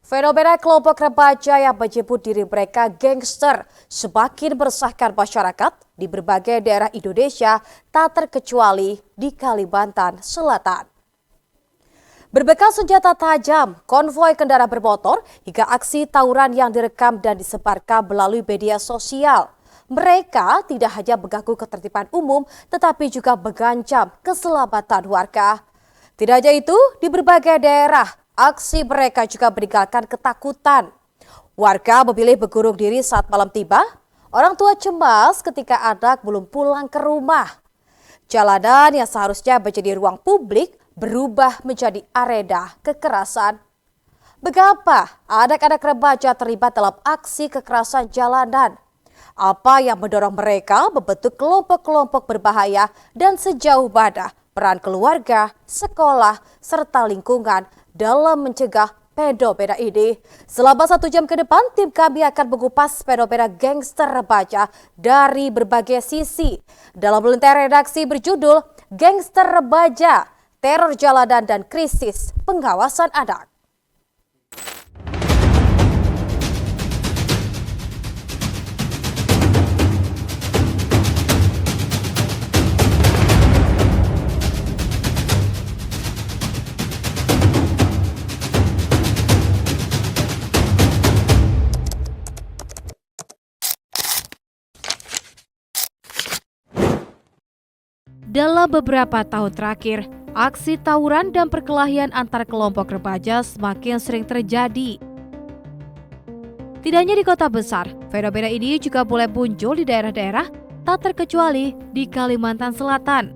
Fenomena kelompok remaja yang menyebut diri mereka gangster semakin meresahkan masyarakat di berbagai daerah Indonesia, tak terkecuali di Kalimantan Selatan. Berbekal senjata tajam, konvoi kendaraan bermotor, hingga aksi tawuran yang direkam dan disebarkan melalui media sosial. Mereka tidak hanya mengganggu ketertiban umum, tetapi juga mengancam keselamatan warga. Tidak hanya itu, di berbagai daerah, aksi mereka juga meninggalkan ketakutan. Warga memilih bergurung diri saat malam tiba. Orang tua cemas ketika anak belum pulang ke rumah. Jalanan yang seharusnya menjadi ruang publik berubah menjadi arena kekerasan. Mengapa anak-anak remaja terlibat dalam aksi kekerasan jalanan? Apa yang mendorong mereka membentuk kelompok-kelompok berbahaya dan sejauh mana peran keluarga, sekolah, serta lingkungan dalam mencegah fenomena ini? Selama 1 jam ke depan, tim kami akan mengupas fenomena gangster remaja dari berbagai sisi. Dalam buletin redaksi berjudul Gangster Remaja, Teror Jalanan dan Krisis Pengawasan Anak. Dalam beberapa tahun terakhir, aksi tawuran dan perkelahian antar kelompok remaja semakin sering terjadi. Tidak hanya di kota besar, fenomena ini juga mulai muncul di daerah-daerah, tak terkecuali di Kalimantan Selatan.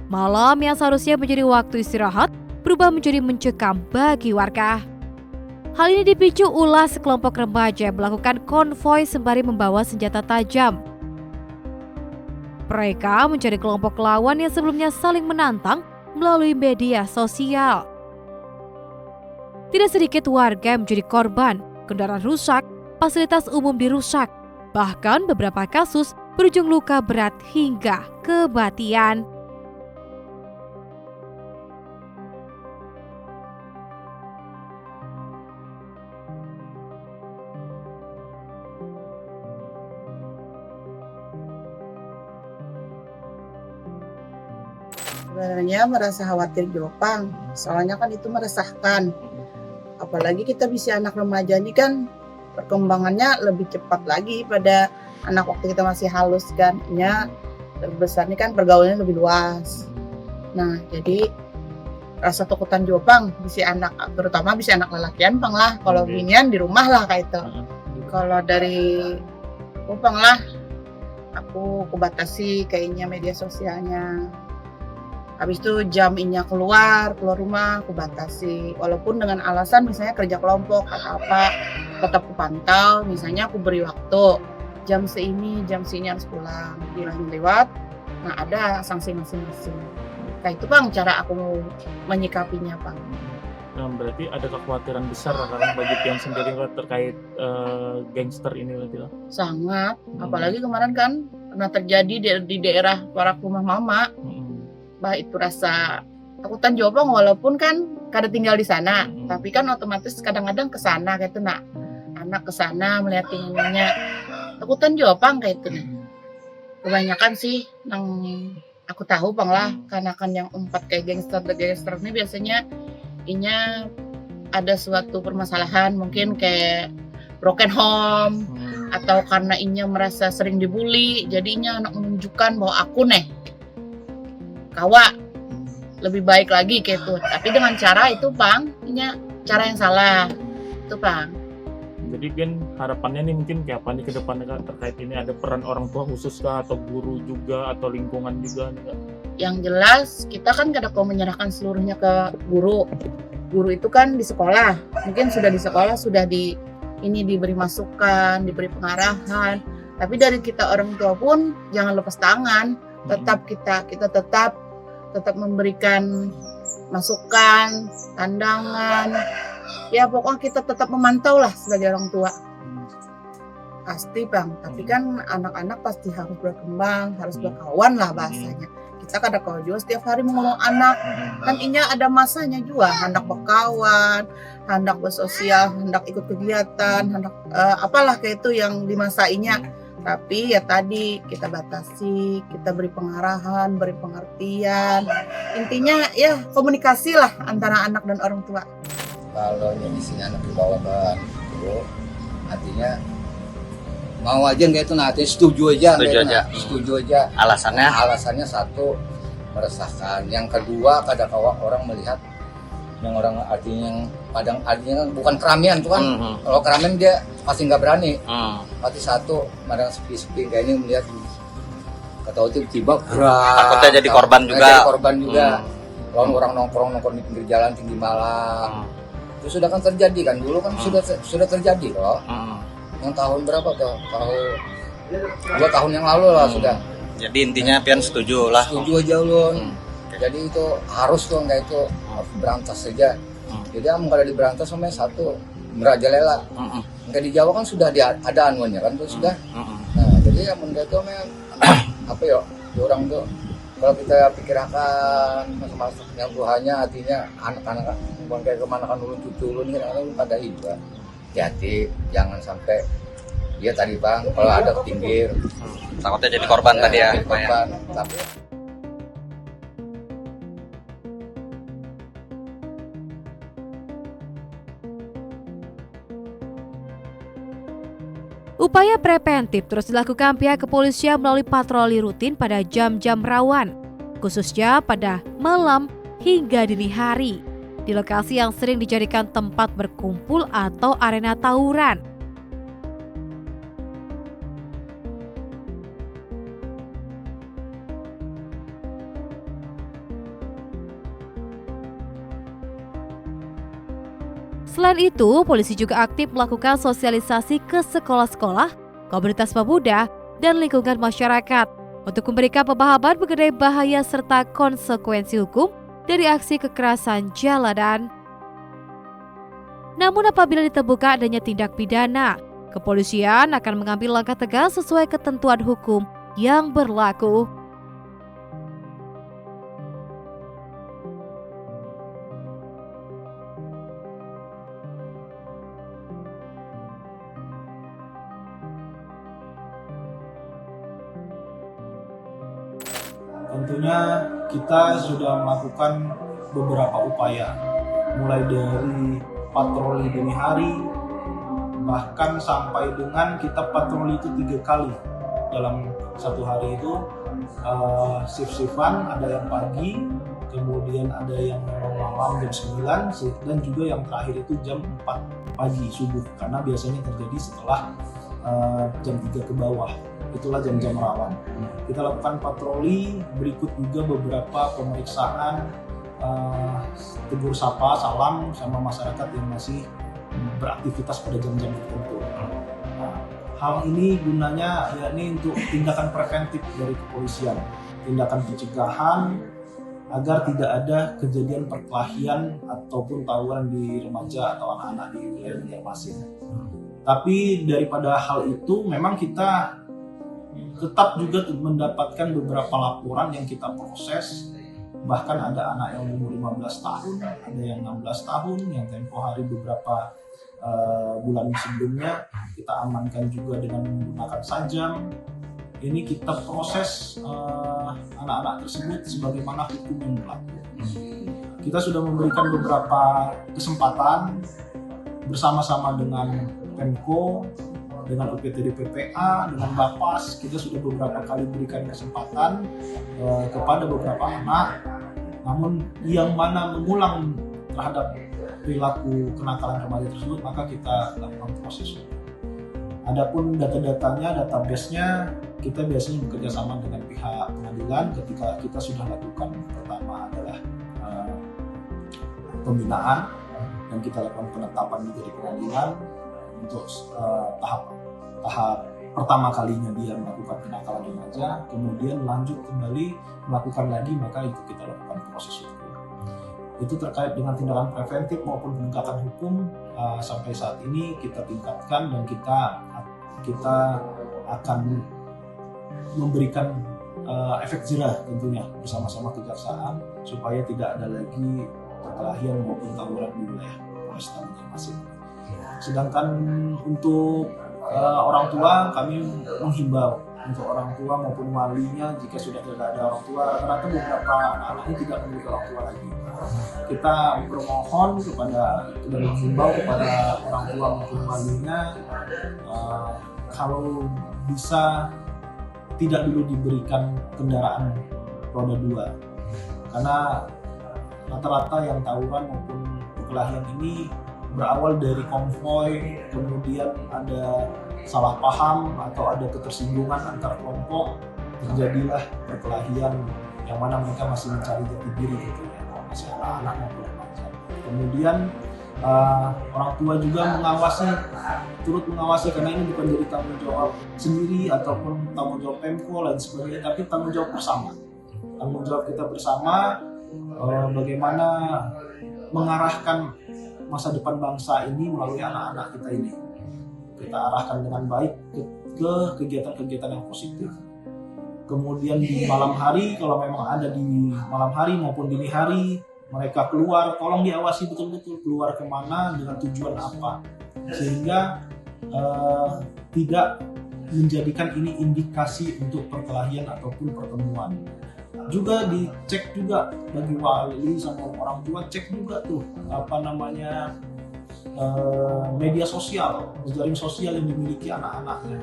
Malam yang seharusnya menjadi waktu istirahat berubah menjadi mencekam bagi warga. Hal ini dipicu ulah sekelompok remaja yang melakukan konvoi sembari membawa senjata tajam. Mereka mencari kelompok lawan yang sebelumnya saling menantang melalui media sosial. Tidak sedikit warga yang menjadi korban, kendaraan rusak, fasilitas umum dirusak, bahkan beberapa kasus berujung luka berat hingga kematian. Sebenarnya merasa khawatir Jopang, soalnya kan itu meresahkan. Apalagi kita bisa anak remaja ini kan perkembangannya lebih cepat lagi pada anak waktu kita masih halus kan. Ya, terbesar ini kan pergaulannya lebih luas. Nah, jadi rasa takutan Jopang bisa anak, terutama bisa anak lelakian pang lah. Kalau ginian di rumah lah kayak itu. Kalau dari Jopang lah, aku kubatasi kayaknya media sosialnya. Habis itu jam inya keluar rumah aku batasi. Walaupun dengan alasan misalnya kerja kelompok atau apa, tetap aku pantau. Misalnya aku beri waktu, jam seini harus pulang. Bilangin lewat, nah ada sanksi masing-masing. Kayak itu Bang cara aku menyikapinya Bang. Nah, berarti ada kekhawatiran besar karena bagi Tian sendiri terkait gangster ini berarti. Sangat, apalagi kemarin kan pernah terjadi di daerah Warak Rumah Mama. Bah itu rasa takutan Jopang walaupun kan kada tinggal di sana, tapi kan otomatis kadang-kadang ke sana kayak itu nak. Anak ke sana melihat ininya. Takutan Jopang kayak itu nah. Kebanyakan sih yang aku tahu Bang lah, karena kan yang umpat kayak gangster ini biasanya inya ada suatu permasalahan mungkin kayak broken home atau karena inya merasa sering dibully, jadinya anak menunjukkan bahwa aku nih kawa lebih baik lagi kayak itu, tapi dengan cara itu Bang, ini cara yang salah itu Bang. Jadi kan harapannya nih mungkin kayak apa nih ke depannya kan terkait ini, ada peran orang tua khusus kah atau guru juga atau lingkungan juga nih, Kak? Yang jelas kita kan kada mau menyerahkan seluruhnya ke guru. Guru itu kan di sekolah, mungkin sudah di sekolah sudah diberi masukan, diberi pengarahan, tapi dari kita orang tua pun jangan lepas tangan. Tetap kita tetap memberikan masukan, pandangan. Ya pokoknya kita tetap memantau lah sebagai orang tua. Pasti Bang, tapi kan anak-anak pasti harus berkembang, harus berkawan lah bahasanya. Kita kadang-kadang juga setiap hari mengurung anak, kan ini ada masanya juga, hendak berkawan, hendak bersosial, hendak ikut kegiatan, hendak apalah kayak itu yang di masa ini. Tapi ya tadi kita batasi, kita beri pengarahan, beri pengertian. Intinya ya komunikasi lah antara anak dan orang tua. Kalau yang isinya anak dibawa ke itu, artinya mau aja nggak itu, nanti setuju aja. Alasannya satu, meresahkan. Yang kedua, kadang-kadang orang melihat yang orang artinya yang padang artinya kan bukan keramaian tuh kan. Kalau keramaian dia pasti nggak berani. Pasti satu, madang sepi-sepi kayak ini melihat ketahui tiba-tiba takutnya jadi korban juga. Kalau orang nongkrong di pinggir jalan tinggi malam. Itu sudah kan terjadi kan, dulu kan sudah terjadi loh. Yang tahun berapa tuh? Tahun 2 tahun yang lalu lah sudah. Jadi intinya pian setuju lah. Setuju aja ulun. Jadi itu harus tuh nggak itu harus berantas saja. Jadi kalau diberantas sama satu merajalela. Nggak di Jawa kan sudah ada anuannya kan tuh sudah. Nah jadi yang menurut itu apa ya? Orang tuh kalau kita pikirkan masa-masa yang Tuhannya artinya anak-anak bukan kayak kemana kan ulun cucu ulun kan ulun pada hidup. Hati jangan sampai dia tadi Bang kalau ada ke pinggir Takutnya jadi korban tadi ya. jadi korban. Tapi Upaya preventif terus dilakukan pihak kepolisian melalui patroli rutin pada jam-jam rawan, khususnya pada malam hingga dini hari, di lokasi yang sering dijadikan tempat berkumpul atau arena tawuran. Selain itu, polisi juga aktif melakukan sosialisasi ke sekolah-sekolah, komunitas pemuda, dan lingkungan masyarakat untuk memberikan pemahaman mengenai bahaya serta konsekuensi hukum dari aksi kekerasan jalanan. Namun apabila ditemukan adanya tindak pidana, kepolisian akan mengambil langkah tegas sesuai ketentuan hukum yang berlaku. Tentunya kita sudah melakukan beberapa upaya, mulai dari patroli dini hari, bahkan sampai dengan kita patroli itu 3 kali dalam satu hari itu, shift-shiftan, ada yang pagi, kemudian ada yang malam jam 9, dan juga yang terakhir itu jam 4 pagi subuh, karena biasanya terjadi setelah jam 3 ke bawah. Itulah jam-jam rawan. Kita lakukan patroli, berikut juga beberapa pemeriksaan, tegur sapa, salam sama masyarakat yang masih beraktivitas pada jam-jam tertentu. Nah, hal ini gunanya yakni untuk tindakan preventif dari kepolisian, tindakan pencegahan agar tidak ada kejadian perkelahian ataupun tawuran di remaja atau anak-anak di wilayah Banjarmasin. Tapi daripada hal itu memang kita tetap juga mendapatkan beberapa laporan yang kita proses. Bahkan ada anak yang umur 15 tahun, ada yang 16 tahun, yang tempo hari beberapa bulan sebelumnya kita amankan juga dengan menggunakan sajam. Ini kita proses anak-anak tersebut sebagaimana hukum yang berlaku. Kita sudah memberikan beberapa kesempatan bersama-sama dengan Pemko, dengan UPTD PPA, dengan Bapas, kita sudah beberapa kali berikan kesempatan kepada beberapa anak, namun yang mana mengulang terhadap perilaku kenakalan remaja tersebut, maka kita lakukan proses. Adapun data-datanya, database-nya, kita biasanya bekerja sama dengan pihak pengadilan ketika kita sudah lakukan. Pertama adalah pembinaan, dan kita lakukan penetapan juga di pengadilan untuk tahap pertama kalinya dia melakukan kenakalan remaja, kemudian lanjut kembali melakukan lagi, maka itu kita lakukan proses hukum. Itu terkait dengan tindakan preventif maupun penegakan hukum. Sampai saat ini kita tingkatkan dan kita kita akan memberikan efek jerah tentunya bersama-sama kejaksaan supaya tidak ada lagi perkelahian maupun tawuran di wilayah Polresta Banjarmasin. Sedangkan untuk orang tua, kami menghimbau untuk orang tua maupun walinya, jika sudah tidak ada orang tua, rata-rata beberapa anak-anak ini tidak memiliki orang tua lagi. Kita bermohon kepada dan menghimbau kepada orang tua maupun walinya, kalau bisa tidak dulu diberikan kendaraan roda 2, karena rata-rata yang tawuran maupun perkelahian ini berawal dari konvoy, kemudian ada salah paham atau ada ketersinggungan antar kelompok, terjadilah perkelahian yang mana mereka masih mencari jati diri gitu ya, masih anak-anak maupun remaja. Kemudian orang tua juga turut mengawasi, karena ini bukan jadi tanggung jawab sendiri ataupun tanggung jawab Pemko dan sebagainya, tapi tanggung jawab bersama. Tanggung jawab kita bersama bagaimana mengarahkan masa depan bangsa ini melalui anak-anak kita ini. Kita arahkan dengan baik ke kegiatan-kegiatan yang positif. Kemudian di malam hari, kalau memang ada di malam hari maupun dini hari, mereka keluar, tolong diawasi betul-betul keluar kemana, dengan tujuan apa. Sehingga tidak menjadikan ini indikasi untuk perkelahian ataupun pertemuan. Juga dicek juga bagi wali sama orang tua, cek juga tuh media sosial, jejaring sosial yang dimiliki anak-anaknya.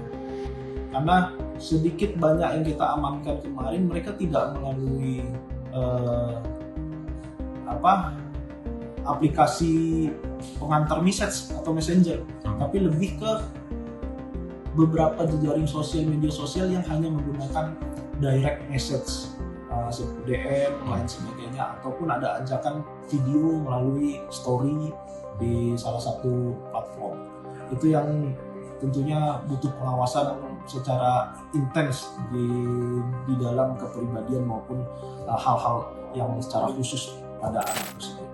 Karena sedikit banyak yang kita amankan kemarin, mereka tidak melalui aplikasi pengantar message atau messenger, tapi lebih ke beberapa jejaring sosial, media sosial yang hanya menggunakan direct message, seperti DM, lain sebagainya, ataupun ada ajakan video melalui story di salah satu platform. Itu yang tentunya butuh pengawasan secara intens di dalam kepribadian maupun hal-hal yang secara khusus pada anak tersebut.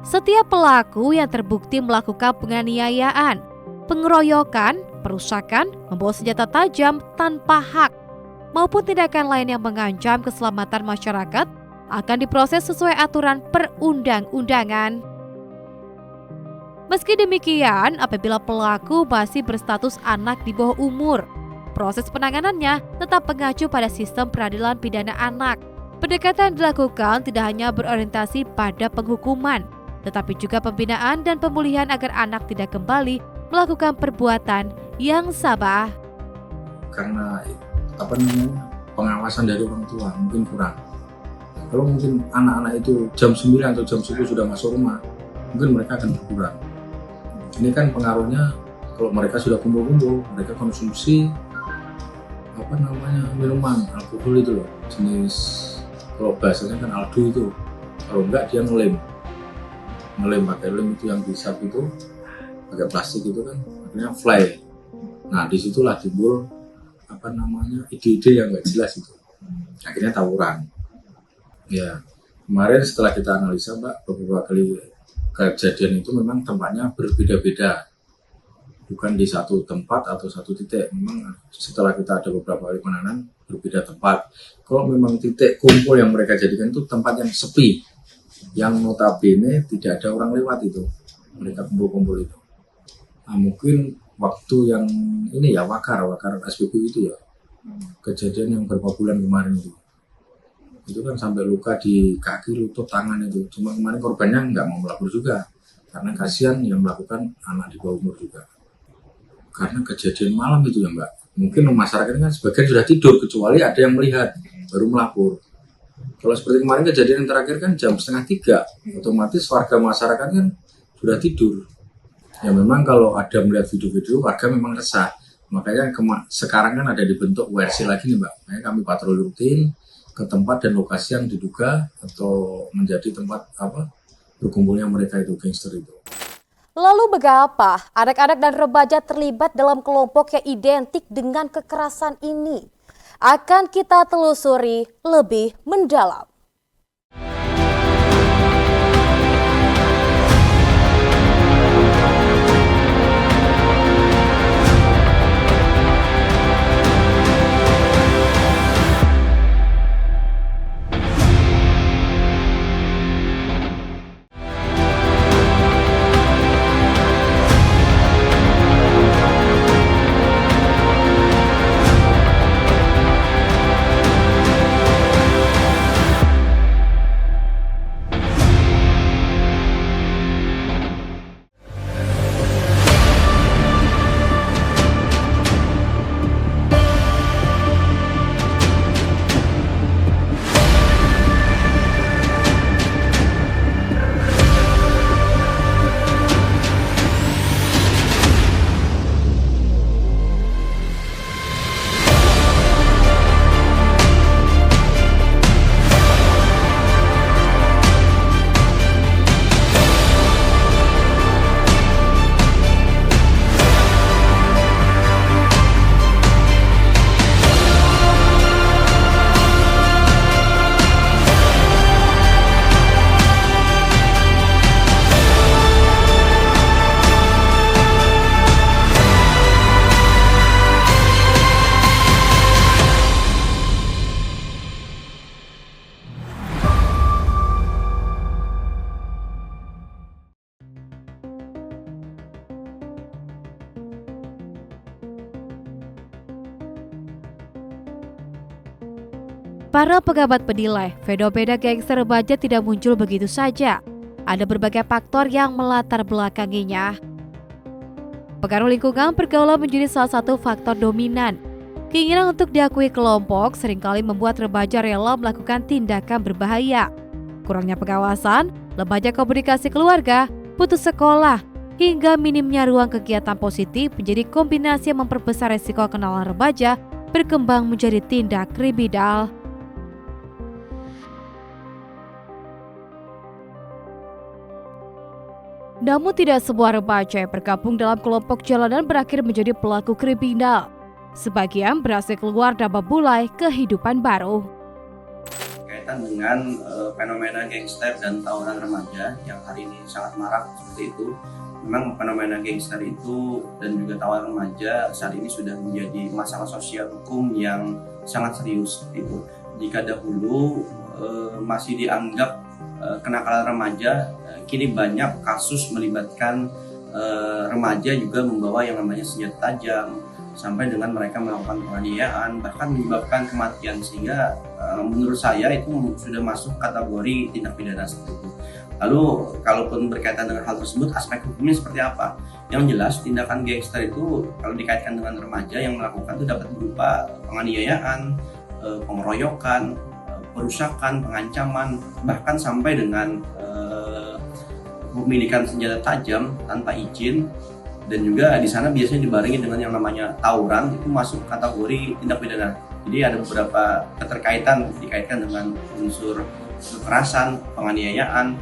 Setiap pelaku yang terbukti melakukan penganiayaan, pengeroyokan, perusakan, membawa senjata tajam tanpa hak, maupun tindakan lain yang mengancam keselamatan masyarakat akan diproses sesuai aturan perundang-undangan. Meski demikian, apabila pelaku masih berstatus anak di bawah umur, proses penanganannya tetap mengacu pada sistem peradilan pidana anak. Pendekatan dilakukan tidak hanya berorientasi pada penghukuman, tetapi juga pembinaan dan pemulihan agar anak tidak kembali melakukan perbuatan yang sama. Karena pengawasan dari orang tua mungkin kurang. Kalau mungkin anak-anak itu jam 9 atau jam 10 sudah masuk rumah, mungkin mereka akan berkurang. Ini kan pengaruhnya kalau mereka sudah kumpul-kumpul, mereka konsumsi minuman alkohol itu loh, jenis kalau bahasanya kan aldu itu. Kalau enggak dia ngelem pakai lem itu yang disap itu pakai plastik itu kan akhirnya fly. Nah disitulah timbul ide-ide yang nggak jelas itu, akhirnya tawuran. Ya kemarin setelah kita analisa beberapa kali kejadian itu memang tempatnya berbeda-beda, bukan di satu tempat atau satu titik. Memang setelah kita ada beberapa kali penanganan berbeda tempat. Kalau memang titik kumpul yang mereka jadikan itu tempat yang sepi, yang notabene tidak ada orang lewat itu, mereka kumpul-kumpul itu. Nah, mungkin waktu yang ini ya wakar SPBU itu ya, kejadian yang beberapa bulan kemarin itu kan sampai luka di kaki, lutut, tangan itu. Cuma kemarin korbannya nggak mau melapor juga karena kasihan yang melakukan anak di bawah umur juga. Karena kejadian malam itu ya Mbak, mungkin masyarakat kan sebagian sudah tidur kecuali ada yang melihat baru melapor. Kalau seperti kemarin kejadian yang terakhir kan jam 2:30, otomatis warga masyarakat kan sudah tidur. Ya memang kalau ada melihat video-video warga memang resah. Makanya sekarang kan ada dibentuk WRC lagi nih Mbak. Makanya kami patroli rutin ke tempat dan lokasi yang diduga atau menjadi tempat berkumpulnya mereka itu gangster itu. Lalu mengapa anak-anak dan remaja terlibat dalam kelompok yang identik dengan kekerasan ini? Akan kita telusuri lebih mendalam. Para pengamat menilai fenomena gangster remaja tidak muncul begitu saja. Ada berbagai faktor yang melatar belakanginya. Pengaruh lingkungan pergaulan menjadi salah satu faktor dominan. Keinginan untuk diakui kelompok seringkali membuat remaja rela melakukan tindakan berbahaya. Kurangnya pengawasan, lemahnya komunikasi keluarga, putus sekolah, hingga minimnya ruang kegiatan positif menjadi kombinasi yang memperbesar resiko kenalan remaja berkembang menjadi tindak kriminal. Namun tidak semua remaja yang bergabung dalam kelompok jalanan berakhir menjadi pelaku kriminal. Sebagian berhasil keluar dan memulai kehidupan baru. Kaitan dengan fenomena gangster dan tawuran remaja yang hari ini sangat marak seperti itu. Memang fenomena gangster itu dan juga tawuran remaja saat ini sudah menjadi masalah sosial hukum yang sangat serius itu. Jika dahulu masih dianggap kenakalan remaja, kini banyak kasus melibatkan remaja juga membawa yang namanya senjata tajam sampai dengan mereka melakukan penganiayaan bahkan menyebabkan kematian, sehingga menurut saya itu sudah masuk kategori tindak pidana seperti itu. Lalu kalaupun berkaitan dengan hal tersebut, aspek hukumnya seperti apa? Yang jelas tindakan gangster itu kalau dikaitkan dengan remaja yang melakukan itu dapat berupa penganiayaan, pengeroyokan, perusakan, pengancaman, bahkan sampai dengan pemilikan senjata tajam tanpa izin, dan juga di sana biasanya dibarengi dengan yang namanya tawuran, itu masuk kategori tindak pidana. Jadi ada beberapa keterkaitan dikaitkan dengan unsur kekerasan, penganiayaan,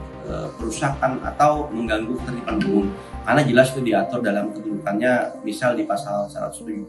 perusakan atau mengganggu ketertiban umum. Karena jelas itu diatur dalam kedudukannya, misal di pasal 170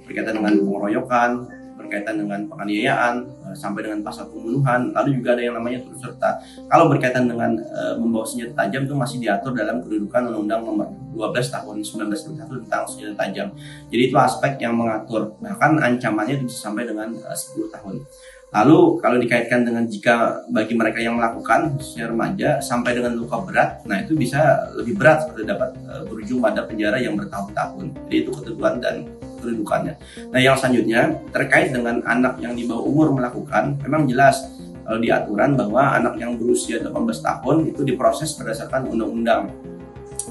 berkaitan dengan pengeroyokan, berkaitan dengan penganiayaan, sampai dengan pasal pembunuhan. Lalu juga ada yang namanya turut serta. Kalau berkaitan dengan membawa senjata tajam itu masih diatur dalam kedudukan Undang-Undang Nomor 12 Tahun 1991 tentang senjata tajam. Jadi itu aspek yang mengatur, bahkan ancamannya bisa sampai dengan 10 tahun. Lalu kalau dikaitkan dengan jika bagi mereka yang melakukan khususnya remaja sampai dengan luka berat, nah itu bisa lebih berat seperti dapat berujung pada penjara yang bertahun-tahun. Jadi itu ketentuan dan kedudukannya. Nah yang selanjutnya terkait dengan anak yang di bawah umur melakukan, memang jelas kalau di aturan bahwa anak yang berusia 18 tahun itu diproses berdasarkan undang-undang.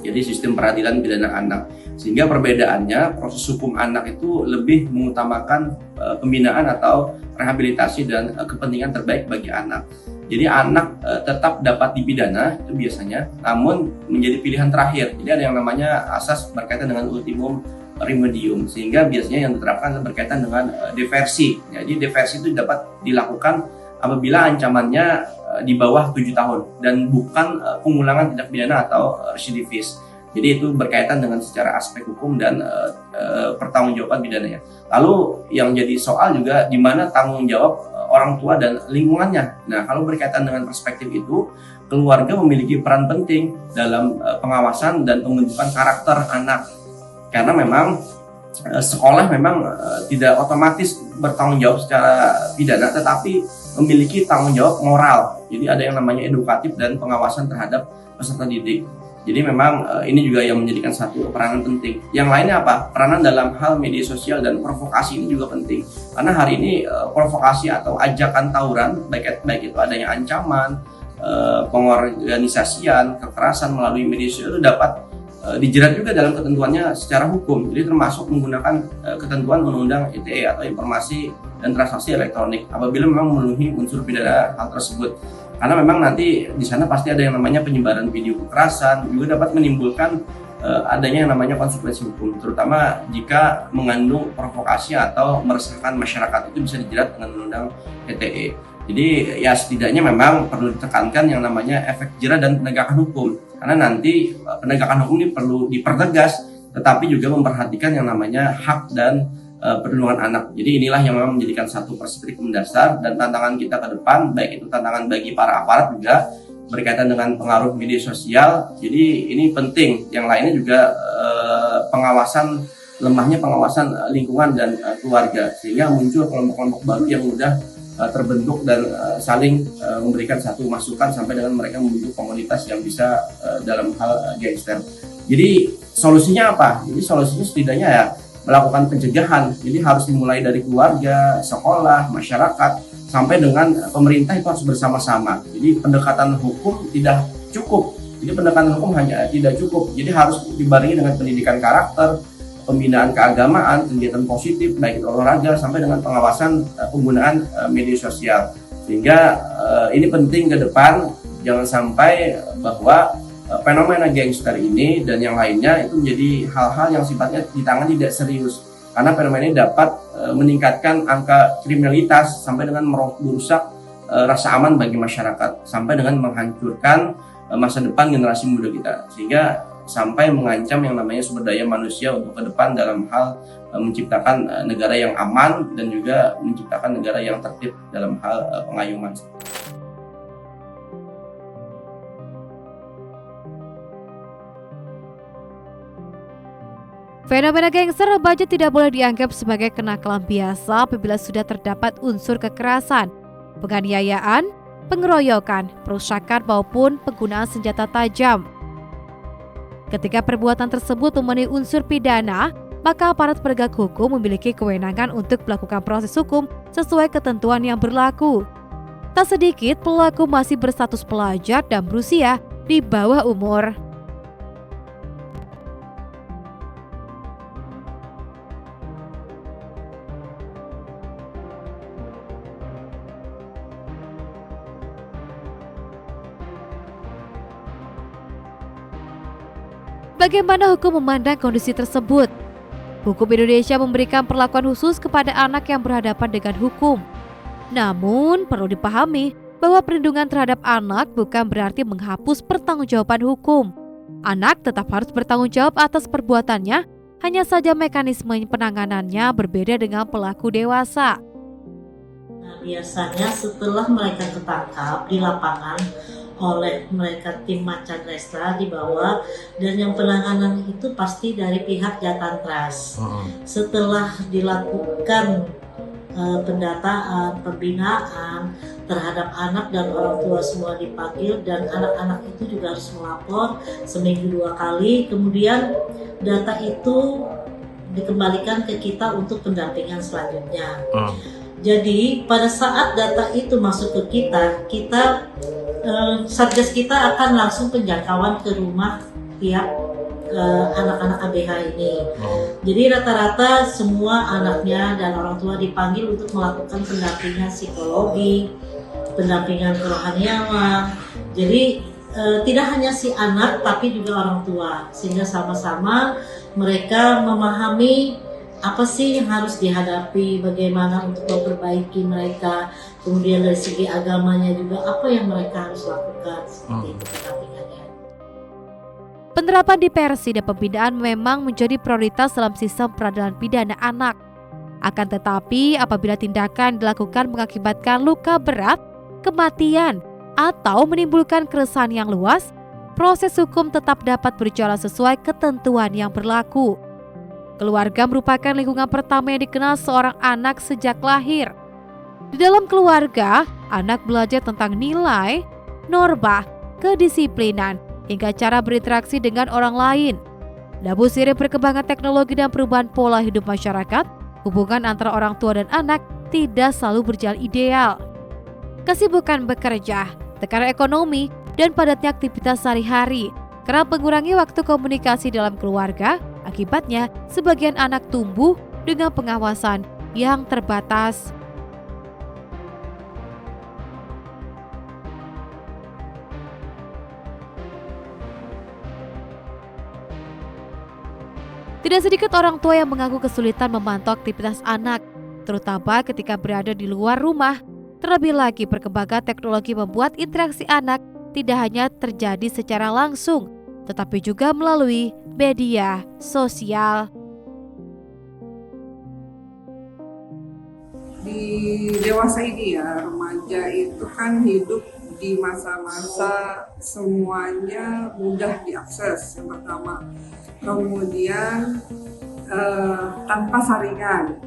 Jadi sistem peradilan pidana anak. Sehingga perbedaannya proses hukum anak itu lebih mengutamakan pembinaan atau rehabilitasi dan kepentingan terbaik bagi anak. Jadi anak tetap dapat dipidana itu biasanya, namun menjadi pilihan terakhir. Jadi ada yang namanya asas berkaitan dengan ultimum remedium, sehingga biasanya yang diterapkan berkaitan dengan diversi. Jadi diversi itu dapat dilakukan apabila ancamannya di bawah 7 tahun dan bukan pengulangan tindak pidana atau residivis. Jadi itu berkaitan dengan secara aspek hukum dan pertanggungjawaban pidananya. Lalu yang jadi soal juga di mana tanggung jawab orang tua dan lingkungannya. Nah, kalau berkaitan dengan perspektif itu, keluarga memiliki peran penting dalam pengawasan dan pembentukan karakter anak. Karena memang sekolah memang tidak otomatis bertanggung jawab secara pidana, tetapi memiliki tanggung jawab moral. Jadi ada yang namanya edukatif dan pengawasan terhadap peserta didik. Jadi memang ini juga yang menjadikan satu peranan penting. Yang lainnya apa? Peranan dalam hal media sosial dan provokasi ini juga penting. Karena hari ini provokasi atau ajakan tawuran, baik itu adanya ancaman, pengorganisasian, kekerasan melalui media sosial itu dapat dijerat juga dalam ketentuannya secara hukum. Jadi termasuk menggunakan ketentuan Undang-Undang ITE atau Informasi dan Transaksi Elektronik apabila memang memenuhi unsur pidana hal tersebut. Karena memang nanti di sana pasti ada yang namanya penyebaran video kekerasan, juga dapat menimbulkan adanya yang namanya konsekuensi hukum, terutama jika mengandung provokasi atau meresahkan masyarakat, itu bisa dijerat dengan Undang-Undang ITE. Jadi ya setidaknya memang perlu ditekankan yang namanya efek jerah dan penegakan hukum. Karena nanti penegakan hukum ini perlu dipertegas, tetapi juga memperhatikan yang namanya hak dan perlindungan anak. Jadi inilah yang memang menjadikan satu perspektif mendasar dan tantangan kita ke depan, baik itu tantangan bagi para aparat juga berkaitan dengan pengaruh media sosial. Jadi ini penting. Yang lainnya juga pengawasan, lemahnya pengawasan lingkungan dan keluarga, sehingga muncul kelompok-kelompok baru yang mudah terbentuk dan saling memberikan satu masukan sampai dengan mereka membentuk komunitas yang bisa dalam hal gangster. Jadi solusinya apa? Jadi solusinya setidaknya ya melakukan pencegahan. Jadi harus dimulai dari keluarga, sekolah, masyarakat, sampai dengan pemerintah itu harus bersama-sama. Jadi pendekatan hukum tidak cukup. Jadi pendekatan hukum hanya tidak cukup. Jadi harus dibarengi dengan pendidikan karakter, pembinaan keagamaan, kegiatan positif, baik itu olahraga sampai dengan pengawasan penggunaan media sosial. Sehingga ini penting ke depan, jangan sampai bahwa fenomena gangster ini dan yang lainnya itu menjadi hal-hal yang sifatnya ditangani tidak serius. Karena fenomena ini dapat meningkatkan angka kriminalitas sampai dengan merusak rasa aman bagi masyarakat, sampai dengan menghancurkan masa depan generasi muda kita, sehingga sampai mengancam yang namanya sumber daya manusia untuk ke depan dalam hal menciptakan negara yang aman dan juga menciptakan negara yang tertib dalam hal pengayuman. Fenomena gangster remaja tidak boleh dianggap sebagai kenakalan biasa apabila sudah terdapat unsur kekerasan, penganiayaan, pengeroyokan, perusakan maupun penggunaan senjata tajam. Ketika perbuatan tersebut memenuhi unsur pidana, maka aparat penegak hukum memiliki kewenangan untuk melakukan proses hukum sesuai ketentuan yang berlaku. Tak sedikit pelaku masih berstatus pelajar dan berusia di bawah umur. Bagaimana hukum memandang kondisi tersebut? Hukum Indonesia memberikan perlakuan khusus kepada anak yang berhadapan dengan hukum. Namun, perlu dipahami bahwa perlindungan terhadap anak bukan berarti menghapus pertanggungjawaban hukum. Anak tetap harus bertanggung jawab atas perbuatannya, hanya saja mekanisme penanganannya berbeda dengan pelaku dewasa. Nah, biasanya setelah mereka ketangkap di lapangan oleh mereka tim Macan Restra dibawa, dan yang penanganan itu pasti dari pihak Jatantras. Setelah dilakukan pendataan, pembinaan terhadap anak dan orang tua semua dipanggil, dan anak-anak itu juga harus melapor seminggu 2 kali. Kemudian data itu dikembalikan ke kita untuk pendampingan selanjutnya. Jadi pada saat data itu masuk ke kita Satgas kita akan langsung penjangkauan ke rumah tiap anak-anak ABH ini. Jadi rata-rata semua anaknya dan orang tua dipanggil untuk melakukan pendampingan psikologi, pendampingan kerohaniawan. Jadi tidak hanya si anak tapi juga orang tua, sehingga sama-sama mereka memahami apa sih yang harus dihadapi, bagaimana untuk memperbaiki mereka, kemudian dari segi agamanya juga apa yang mereka harus lakukan, seperti itu pendampingannya. Penerapan diversi dan pembinaan memang menjadi prioritas dalam sistem peradilan pidana anak. Akan tetapi apabila tindakan dilakukan mengakibatkan luka berat, kematian, atau menimbulkan keresahan yang luas, proses hukum tetap dapat berjalan sesuai ketentuan yang berlaku. Keluarga merupakan lingkungan pertama yang dikenal seorang anak sejak lahir. Di dalam keluarga, anak belajar tentang nilai, norma, kedisiplinan, hingga cara berinteraksi dengan orang lain. Namun seiring perkembangan teknologi dan perubahan pola hidup masyarakat, hubungan antara orang tua dan anak tidak selalu berjalan ideal. Kesibukan bekerja, tekanan ekonomi, dan padatnya aktivitas sehari-hari kerap mengurangi waktu komunikasi dalam keluarga. Akibatnya, sebagian anak tumbuh dengan pengawasan yang terbatas. Tidak sedikit orang tua yang mengaku kesulitan memantau aktivitas anak, terutama ketika berada di luar rumah. Terlebih lagi, perkembangan teknologi membuat interaksi anak tidak hanya terjadi secara langsung, tetapi juga melalui media sosial. Di dewasa ini ya, remaja itu kan hidup di masa-masa semuanya mudah diakses, yang pertama. Kemudian tanpa saringan.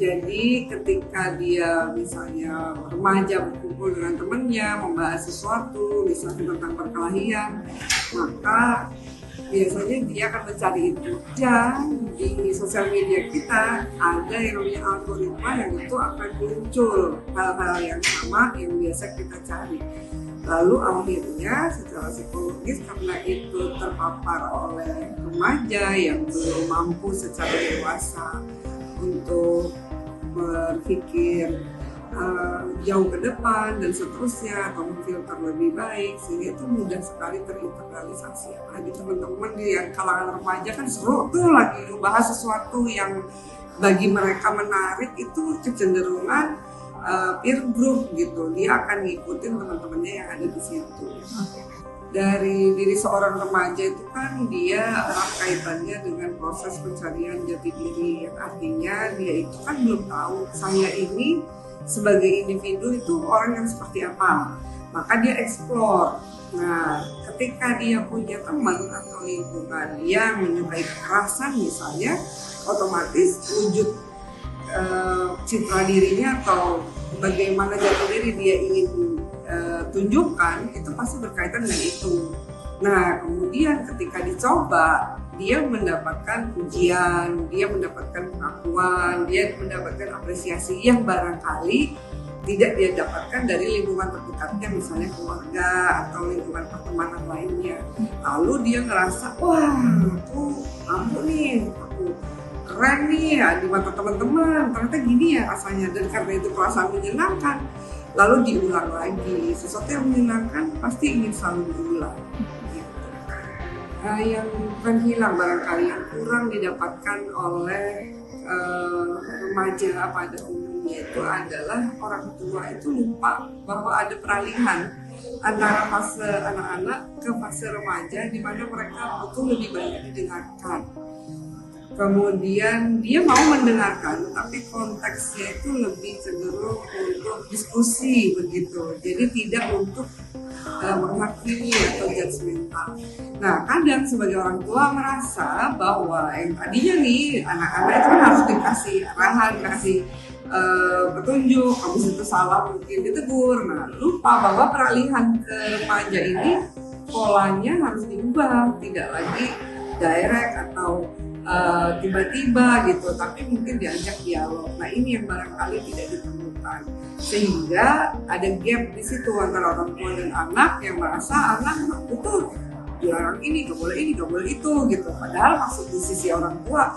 Jadi ketika dia misalnya remaja berkumpul dengan temannya, membahas sesuatu, misalnya tentang perkelahian, maka biasanya dia akan mencari itu. Dan di sosial media kita ada yang namanya algoritma yang itu akan muncul hal-hal yang sama yang biasa kita cari. Lalu akhirnya secara psikologis karena itu terpapar oleh remaja yang belum mampu secara dewasa untuk berpikir jauh ke depan dan seterusnya atau memfilter lebih baik, sehingga itu mudah sekali terinternalisasi. Apalagi teman-teman di kalangan remaja kan seru tuh lagi bahas sesuatu yang bagi mereka menarik, itu kecenderungan peer group gitu, dia akan ngikutin teman-temannya yang ada di situ. Dari diri seorang remaja itu kan dia erat kaitannya dengan proses pencarian jati diri, artinya dia itu kan belum tahu saya ini sebagai individu itu orang yang seperti apa, maka dia explore. Nah, ketika dia punya teman atau lingkungan yang menyukai kekerasan misalnya, otomatis wujud citra dirinya atau bagaimana jati diri dia ingin tunjukkan itu pasti berkaitan dengan itu. Nah, kemudian ketika dicoba, dia mendapatkan pujian, dia mendapatkan pengakuan, dia mendapatkan apresiasi yang barangkali tidak dia dapatkan dari lingkungan terdekatnya, misalnya keluarga atau lingkungan pertemanan lainnya. Lalu dia ngerasa, wah, aku mampu nih, aku keren nih ya di mata teman-teman, ternyata gini ya rasanya, dan karena itu perasaan menyenangkan. Lalu diulang lagi, sesuatu yang menyenangkan pasti ingin selalu diulang. Yang bukan hilang barangkali, yang kurang didapatkan oleh remaja pada umumnya itu adalah orang tua itu lupa bahwa ada peralihan antara fase anak-anak ke fase remaja di mana mereka butuh lebih banyak didengarkan. Kemudian dia mau mendengarkan, tapi konteksnya itu lebih cenderung untuk diskusi begitu. Jadi tidak untuk menghakimi atau judgmental. Nah, kadang sebagai orang tua merasa bahwa yang tadinya nih anak-anak itu kan harus dikasih arahan, dikasih petunjuk, habis itu salah mungkin ditegur. Nah, lupa bahwa peralihan ke remaja ini polanya harus diubah, tidak lagi direct atau tiba-tiba gitu, tapi mungkin diajak dialog. Nah, ini yang barangkali tidak ditemukan, sehingga ada gap di situ antara orang tua dan anak yang merasa anak itu dilarang ini, gak boleh ini, gak boleh itu gitu. Padahal maksud di sisi orang tua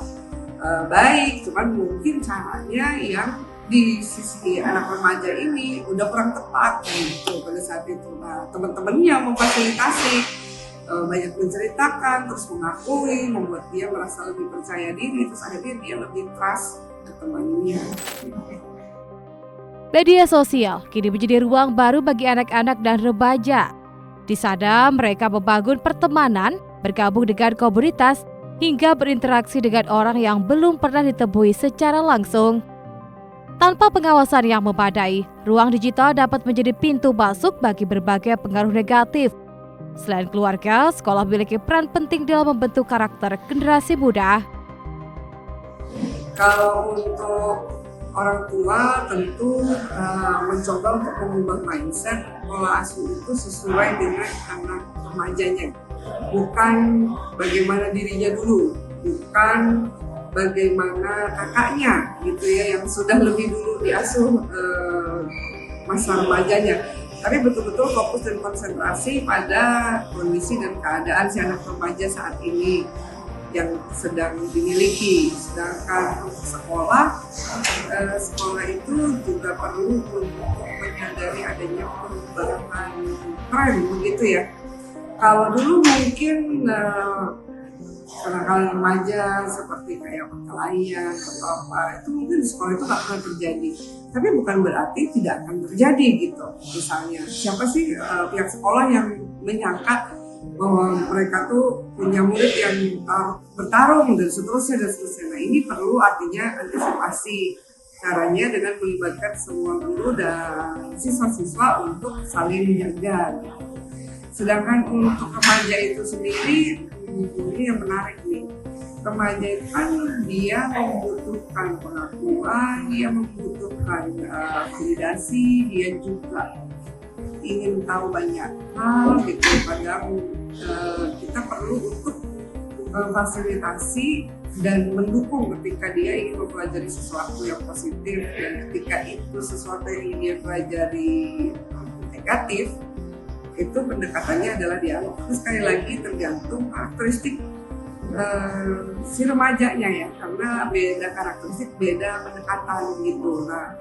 baik, cuman mungkin caranya yang di sisi anak remaja ini udah kurang tepat gitu pada saat itu. Nah, teman-temannya memfasilitasi, banyak menceritakan, terus mengakui, membuat dia merasa lebih percaya diri, terus akhirnya dia lebih trust ke temannya. Media sosial kini menjadi ruang baru bagi anak-anak dan remaja. Di sana mereka membangun pertemanan, bergabung dengan komunitas, hingga berinteraksi dengan orang yang belum pernah ditemui secara langsung. Tanpa pengawasan yang memadai, ruang digital dapat menjadi pintu masuk bagi berbagai pengaruh negatif. Selain keluarga, sekolah memiliki peran penting dalam membentuk karakter generasi muda. Kalau untuk orang tua tentu mencoba untuk mengubah mindset pola asuh itu sesuai dengan anak remajanya, bukan bagaimana dirinya dulu, bukan bagaimana kakaknya gitu ya yang sudah lebih dulu diasuh masa remajanya. Tapi betul-betul fokus dan konsentrasi pada kondisi dan keadaan si anak remaja saat ini yang sedang dimiliki. Sedangkan untuk sekolah itu juga perlu untuk menyadari adanya perubahan tren begitu ya. Kalau dulu mungkin kenakalan remaja seperti kayak perkelahian atau apa, itu mungkin di sekolah itu nggak pernah terjadi. Tapi bukan berarti tidak akan terjadi gitu. Misalnya, siapa sih pihak sekolah yang menyangka bahwa mereka tuh punya murid yang bertarung dan seterusnya dan seterusnya. Nah, ini perlu artinya antisipasi. Caranya dengan melibatkan semua guru dan siswa-siswa untuk saling menjaga. Sedangkan untuk remaja itu sendiri, ini yang menarik nih. Remaja itu kan dia membutuhkan pengakuan, dia membutuhkan validasi, dia juga ingin tahu banyak hal gitu. Padahal kita perlu untuk memfasilitasi dan mendukung ketika dia ingin mempelajari sesuatu yang positif, dan ketika itu sesuatu yang ingin dia pelajari negatif, itu pendekatannya adalah dialog. Terus sekali lagi tergantung karakteristik si remajanya ya, karena beda karakteristik, beda pendekatan gitu. Nah,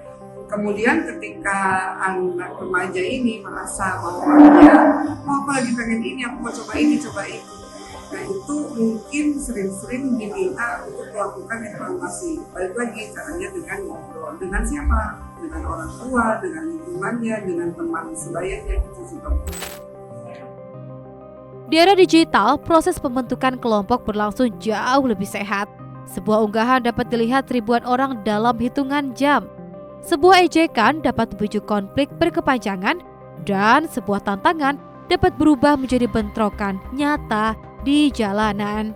kemudian ketika anak remaja ini merasa bahwa dia, aku lagi pengen ini, aku mau coba ini, coba itu. Nah itu mungkin sering-sering diminta untuk melakukan evaluasi. Balik lagi caranya dengan ngobrol. Dengan siapa? Dengan orang tua, dengan lingkungannya, dengan teman sebayanya, itu juga. Di era digital, proses pembentukan kelompok berlangsung jauh lebih sehat. Sebuah unggahan dapat dilihat ribuan orang dalam hitungan jam. Sebuah ejekan dapat memicu konflik berkepanjangan, dan sebuah tantangan dapat berubah menjadi bentrokan nyata di jalanan.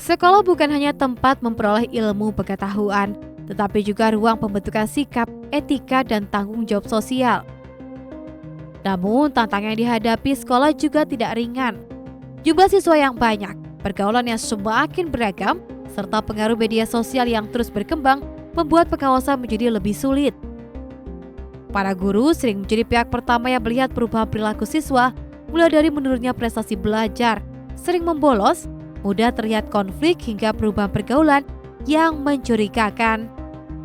Sekolah bukan hanya tempat memperoleh ilmu pengetahuan, tetapi juga ruang pembentukan sikap, etika, dan tanggung jawab sosial. Namun, tantangan yang dihadapi sekolah juga tidak ringan. Jumlah siswa yang banyak, pergaulan yang semakin beragam, serta pengaruh media sosial yang terus berkembang membuat pengawasan menjadi lebih sulit. Para guru sering menjadi pihak pertama yang melihat perubahan perilaku siswa, mulai dari menurunnya prestasi belajar, sering membolos, mudah terlihat konflik, hingga perubahan pergaulan yang mencurigakan.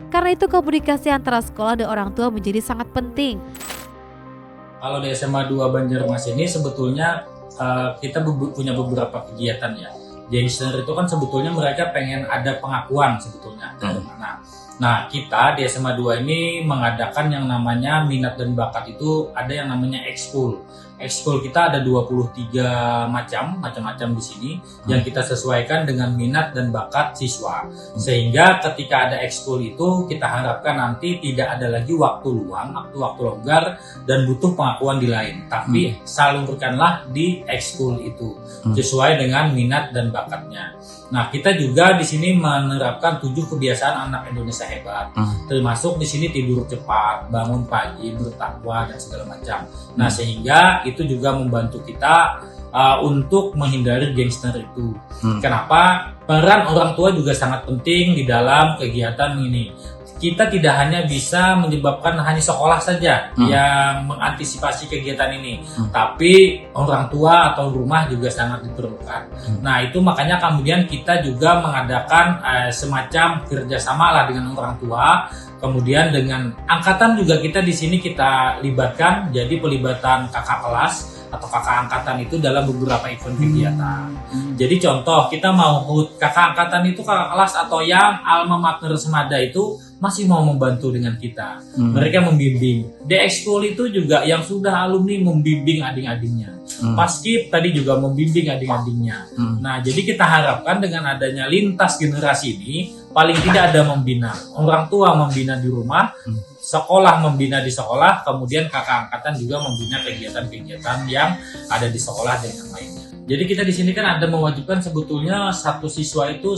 Karena itu komunikasi antara sekolah dan orang tua menjadi sangat penting. Kalau di SMA 2 Banjarmasin ini sebetulnya kita punya beberapa kegiatan ya. Gangster itu kan sebetulnya mereka pengen ada pengakuan sebetulnya dari mana. Nah, kita di SMA 2 ini mengadakan yang namanya minat dan bakat, itu ada yang namanya ekskul. Ekskul kita ada 23 macam-macam di sini yang kita sesuaikan dengan minat dan bakat siswa. Sehingga ketika ada ekskul itu kita harapkan nanti tidak ada lagi waktu luang, waktu longgar dan butuh pengakuan di lain. Tapi salurkanlah di ekskul itu sesuai dengan minat dan bakatnya. Nah, kita juga di sini menerapkan 7 kebiasaan anak Indonesia hebat. Termasuk di sini tidur cepat, bangun pagi, bertakwa dan segala macam. Nah, sehingga itu juga membantu kita untuk menghindari gangster itu. Kenapa? Peran orang tua juga sangat penting di dalam kegiatan ini. Kita tidak hanya bisa menyebabkan hanya sekolah saja yang mengantisipasi kegiatan ini, tapi orang tua atau rumah juga sangat diperlukan. Nah, itu makanya kemudian kita juga mengadakan semacam kerjasama lah dengan orang tua. Kemudian dengan angkatan juga kita di sini kita libatkan, jadi pelibatan kakak kelas atau kakak angkatan itu dalam beberapa event kegiatan. Jadi contoh, kita mau kakak angkatan itu kakak kelas atau yang alma mater semada itu masih mau membantu dengan kita. Mereka membimbing. Di ekskul itu juga yang sudah alumni membimbing adik-adiknya. Paskib tadi juga membimbing adik-adiknya. Nah, jadi kita harapkan dengan adanya lintas generasi ini, paling tidak ada membina. Orang tua membina di rumah, sekolah membina di sekolah, kemudian kakak angkatan juga membina kegiatan-kegiatan yang ada di sekolah dan yang lainnya. Jadi kita di sini kan ada mewajibkan sebetulnya satu siswa itu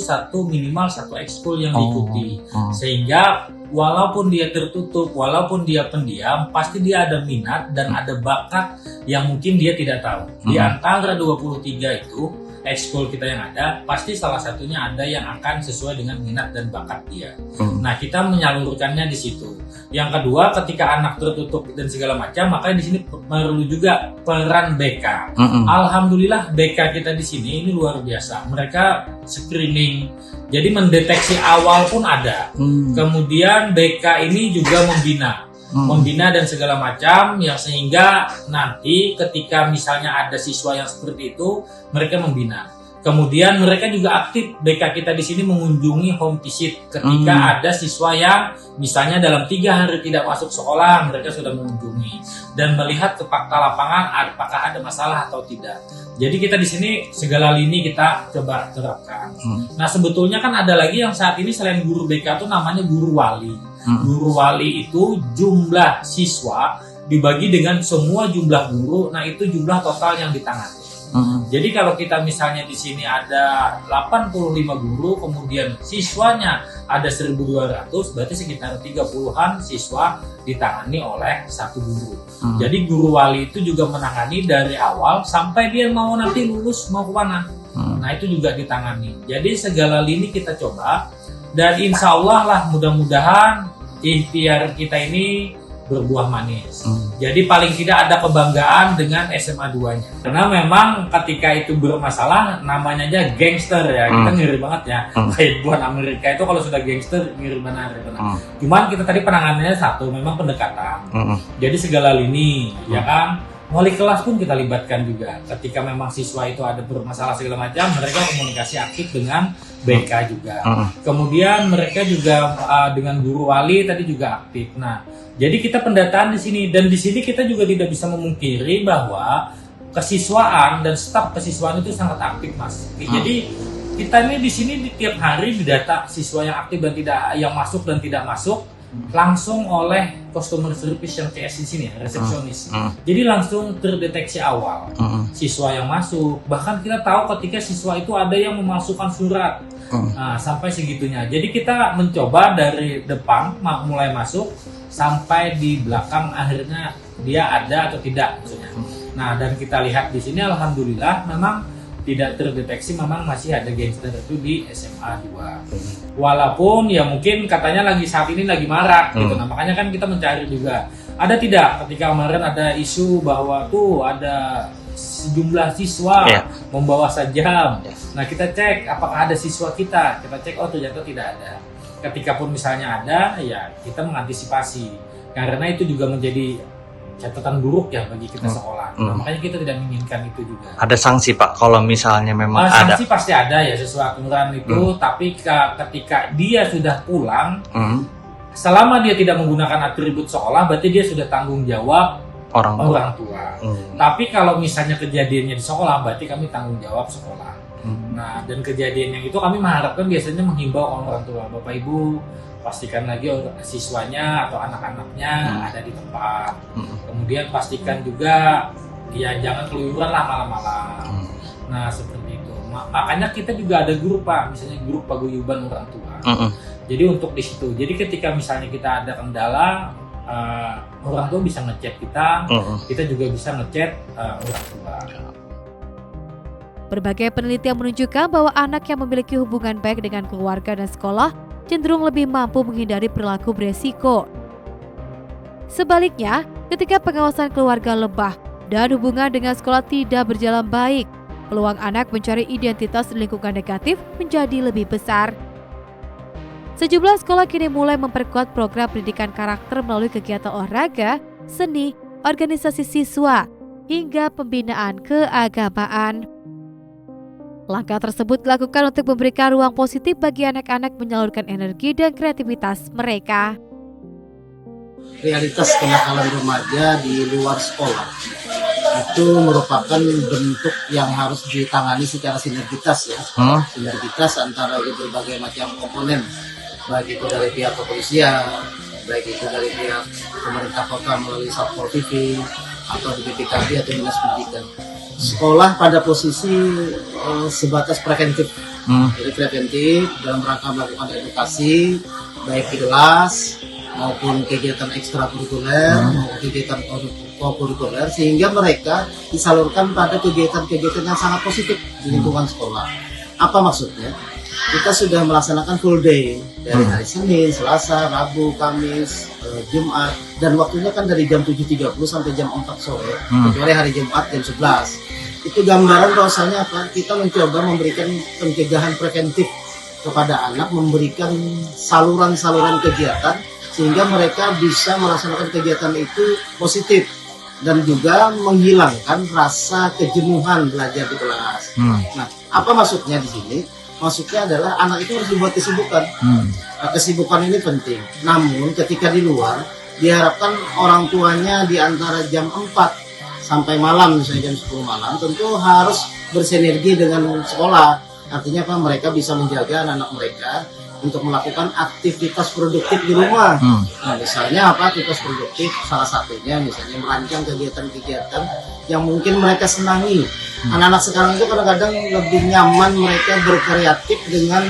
minimal satu ekskul yang diikuti. Sehingga walaupun dia tertutup, walaupun dia pendiam, pasti dia ada minat dan ada bakat yang mungkin dia tidak tahu. Di antara 23 itu ekskul kita yang ada, pasti salah satunya ada yang akan sesuai dengan minat dan bakat dia. Nah, kita menyalurkannya di situ. Yang kedua, ketika anak tertutup dan segala macam, maka di sini perlu juga peran BK. Alhamdulillah BK kita di sini ini luar biasa. Mereka screening, jadi mendeteksi awal pun ada. Kemudian BK ini juga membina dan segala macam, yang sehingga nanti ketika misalnya ada siswa yang seperti itu, mereka membina. Kemudian mereka juga aktif, BK kita di sini mengunjungi home visit ketika ada siswa yang misalnya dalam 3 hari tidak masuk sekolah, mereka sudah mengunjungi dan melihat ke fakta lapangan apakah ada masalah atau tidak. Jadi kita di sini segala lini kita coba terapkan. Nah, sebetulnya kan ada lagi yang saat ini selain guru BK itu namanya guru wali. Guru wali itu jumlah siswa dibagi dengan semua jumlah guru, nah itu jumlah total yang ditangani. Jadi kalau kita misalnya di sini ada 85 guru, kemudian siswanya ada 1.200, berarti sekitar 30-an siswa ditangani oleh satu guru. Jadi guru wali itu juga menangani dari awal sampai dia mau nanti lulus mau ke mana. Nah, itu juga ditangani. Jadi segala lini kita coba, dan insya Allah lah mudah-mudahan ikhtiar kita ini berbuah manis. Jadi paling tidak ada kebanggaan dengan SMA 2-nya. Karena memang ketika itu bermasalah, namanya aja gangster ya. Kita ngeri banget ya. Kayak buat Amerika itu kalau sudah gangster ngeri benar. Cuman kita tadi penanganannya satu, memang pendekatan. Jadi segala lini, ya kan. Wali kelas pun kita libatkan juga. Ketika memang siswa itu ada bermasalah segala macam, mereka komunikasi aktif dengan BK juga. Kemudian mereka juga dengan guru wali tadi juga aktif. Nah, jadi kita pendataan di sini, dan di sini kita juga tidak bisa memungkiri bahwa kesiswaan dan staf kesiswaan itu sangat aktif, Mas. Jadi kita ini di sini di tiap hari didata siswa yang aktif dan tidak, yang masuk dan tidak masuk langsung oleh customer service yang CS di sini ya, resepsionis. Jadi langsung terdeteksi awal siswa yang masuk. Bahkan kita tahu ketika siswa itu ada yang memasukkan surat. Nah, sampai segitunya. Jadi kita mencoba dari depan mulai masuk sampai di belakang akhirnya dia ada atau tidak maksudnya. Nah, dan kita lihat di sini alhamdulillah memang tidak terdeteksi, memang masih ada gangster itu di SMA 2. Walaupun ya mungkin katanya lagi saat ini lagi marak gitu. Nah, makanya kan kita mencari juga. Ada tidak ketika kemarin ada isu bahwa tuh ada sejumlah siswa membawa sajam. Nah, kita cek apakah ada siswa kita cek, oh ternyata tidak ada. Ketika pun misalnya ada, ya kita mengantisipasi. Karena itu juga menjadi catatan buruk ya bagi kita sekolah. Nah, makanya kita tidak menginginkan itu juga. Ada sanksi Pak kalau misalnya memang ada? Sanksi pasti ada ya sesuai aturan itu, tapi ketika dia sudah pulang, selama dia tidak menggunakan atribut sekolah, berarti dia sudah tanggung jawab orang tua. Tapi kalau misalnya kejadiannya di sekolah, berarti kami tanggung jawab sekolah. Nah, dan kejadian yang itu kami mengharapkan biasanya menghimbau orang tua, Bapak Ibu pastikan lagi siswanya atau anak-anaknya ada di tempat. Kemudian pastikan juga ya jangan keluyuran lah malam-malam. Nah, seperti itu. Makanya kita juga ada grup Pak, misalnya grup paguyuban orang tua. Jadi untuk di situ. Jadi ketika misalnya kita ada kendala, orang tua bisa ngechat kita, kita juga bisa ngechat orang tua. Berbagai penelitian menunjukkan bahwa anak yang memiliki hubungan baik dengan keluarga dan sekolah cenderung lebih mampu menghindari perilaku beresiko. Sebaliknya, ketika pengawasan keluarga lemah dan hubungan dengan sekolah tidak berjalan baik, peluang anak mencari identitas di lingkungan negatif menjadi lebih besar. Sejumlah sekolah kini mulai memperkuat program pendidikan karakter melalui kegiatan olahraga, seni, organisasi siswa, hingga pembinaan keagamaan. Langkah tersebut dilakukan untuk memberikan ruang positif bagi anak-anak menyalurkan energi dan kreativitas mereka. Realitas kenakalan remaja di luar sekolah itu merupakan bentuk yang harus ditangani secara sinergitas ya. Sinergitas antara berbagai macam komponen, baik itu dari pihak kepolisian, baik itu dari pihak pemerintah kota melalui Satpol PP atau di BPKB atau Dinas Pendidikan. Sekolah pada posisi sebatas preventif, jadi preventif dalam rangka melakukan edukasi baik di kelas maupun kegiatan ekstrakurikuler maupun kegiatan kokurikuler, sehingga mereka disalurkan pada kegiatan-kegiatan yang sangat positif di lingkungan sekolah. Apa maksudnya? Kita sudah melaksanakan full day dari hari Senin, Selasa, Rabu, Kamis, Jumat, dan waktunya kan dari jam 7.30 sampai jam 4 sore, kecuali hari Jumat jam 11. Itu gambaran bahwasanya apa? Kita mencoba memberikan pencegahan preventif kepada anak, memberikan saluran-saluran kegiatan sehingga mereka bisa melaksanakan kegiatan itu positif dan juga menghilangkan rasa kejenuhan belajar di kelas. Nah, apa maksudnya di sini? Maksudnya adalah anak itu harus dibuat kesibukan. Nah, kesibukan ini penting. Namun ketika di luar, diharapkan orang tuanya di antara jam 4 sampai malam, misalnya jam 10 malam, tentu harus bersinergi dengan sekolah. Artinya apa? Mereka bisa menjaga anak-anak mereka untuk melakukan aktivitas produktif di rumah. Nah, misalnya apa aktivitas produktif? Salah satunya misalnya merancang kegiatan-kegiatan yang mungkin mereka senangi. Anak-anak sekarang itu kadang-kadang lebih nyaman mereka berkreatif dengan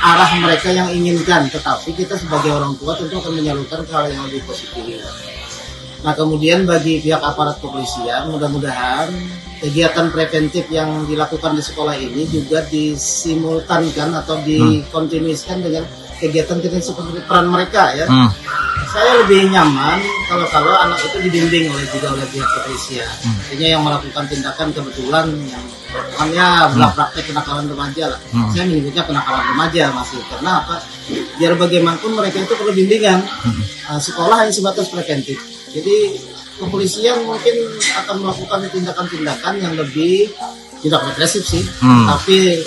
arah mereka yang inginkan, tetapi kita sebagai orang tua tentu akan menyalurkan hal yang lebih positif. Nah, kemudian bagi pihak aparat kepolisian, mudah-mudahan kegiatan preventif yang dilakukan di sekolah ini juga disimultankan atau dikontinuiskan dengan kegiatan-kegiatan seperti peran mereka ya. Saya lebih nyaman kalau anak itu dibimbing oleh pihak kepolisian. Artinya yang melakukan tindakan kebetulan yang melakukannya belah praktek kenakalan remaja lah. Saya menyebutnya kenakalan remaja masih, karena apa? Biar bagaimanapun mereka itu perlu bimbingan. Sekolah hanya sebatas preventif. Jadi kepolisian mungkin akan melakukan tindakan-tindakan yang lebih tidak represif sih, tapi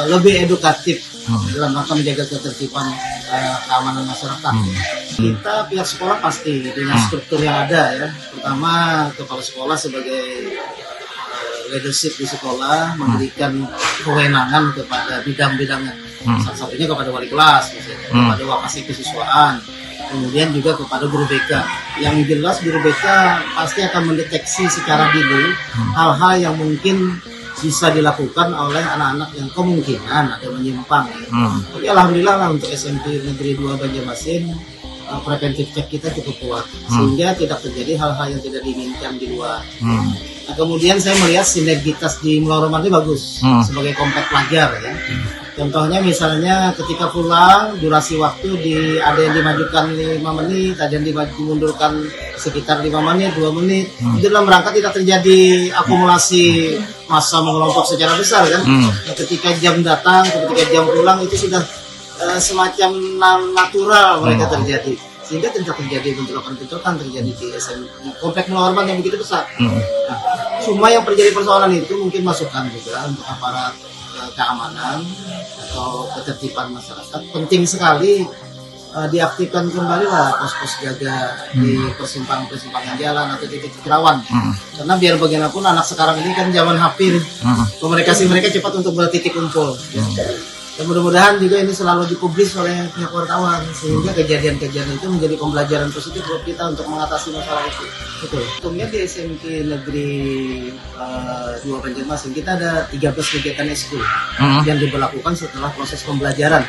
lebih edukatif dalam rangka menjaga ketertiban keamanan masyarakat. Kita pihak sekolah pasti dengan struktur yang ada ya. Pertama, kepala sekolah sebagai leadership di sekolah memberikan kewenangan kepada bidang-bidangnya. Salah satunya kepada wali kelas, misalnya, kepada wakasi kesiswaan. Kemudian juga kepada guru BK. Yang jelas guru BK pasti akan mendeteksi secara dini hal-hal yang mungkin bisa dilakukan oleh anak-anak yang kemungkinan ada menyimpang. Tapi alhamdulillah lah untuk SMP Negeri 2 Banjarmasin preventif check kita cukup kuat sehingga tidak terjadi hal-hal yang tidak diinginkan di luar. Nah, kemudian saya melihat sinergitas di Mula Roman ini bagus sebagai komplek pelajar ya. Contohnya misalnya ketika pulang durasi waktu ada yang dimajukan 5 menit, ada yang dimundurkan sekitar 5 menit, 2 menit. Itu dalam rangka tidak terjadi akumulasi massa mengelompok secara besar kan. Nah, ketika jam datang, ketika jam pulang itu sudah semacam natural mereka terjadi. Sehingga tidak terjadi bentrokan-bentrokan terjadi di komplek Mula Roman yang begitu besar. Nah, semua yang terjadi persoalan itu mungkin masukan juga untuk aparat keamanan atau ketertiban masyarakat. Penting sekali diaktifkan kembali lah pos-pos jaga di persimpangan jalan atau titik rawan. Karena biar bagaimanapun anak sekarang ini kan zaman HP, komunikasi mereka cepat untuk bertitik kumpul. Dan mudah-mudahan juga ini selalu dipublis oleh pihak wartawan sehingga kejadian-kejadian itu menjadi pembelajaran positif buat kita untuk mengatasi masalah itu. Betul. Untungnya di SMP Negeri 2 Banjarmasin kita ada 13 kegiatan ekskul yang diberlakukan setelah proses pembelajaran.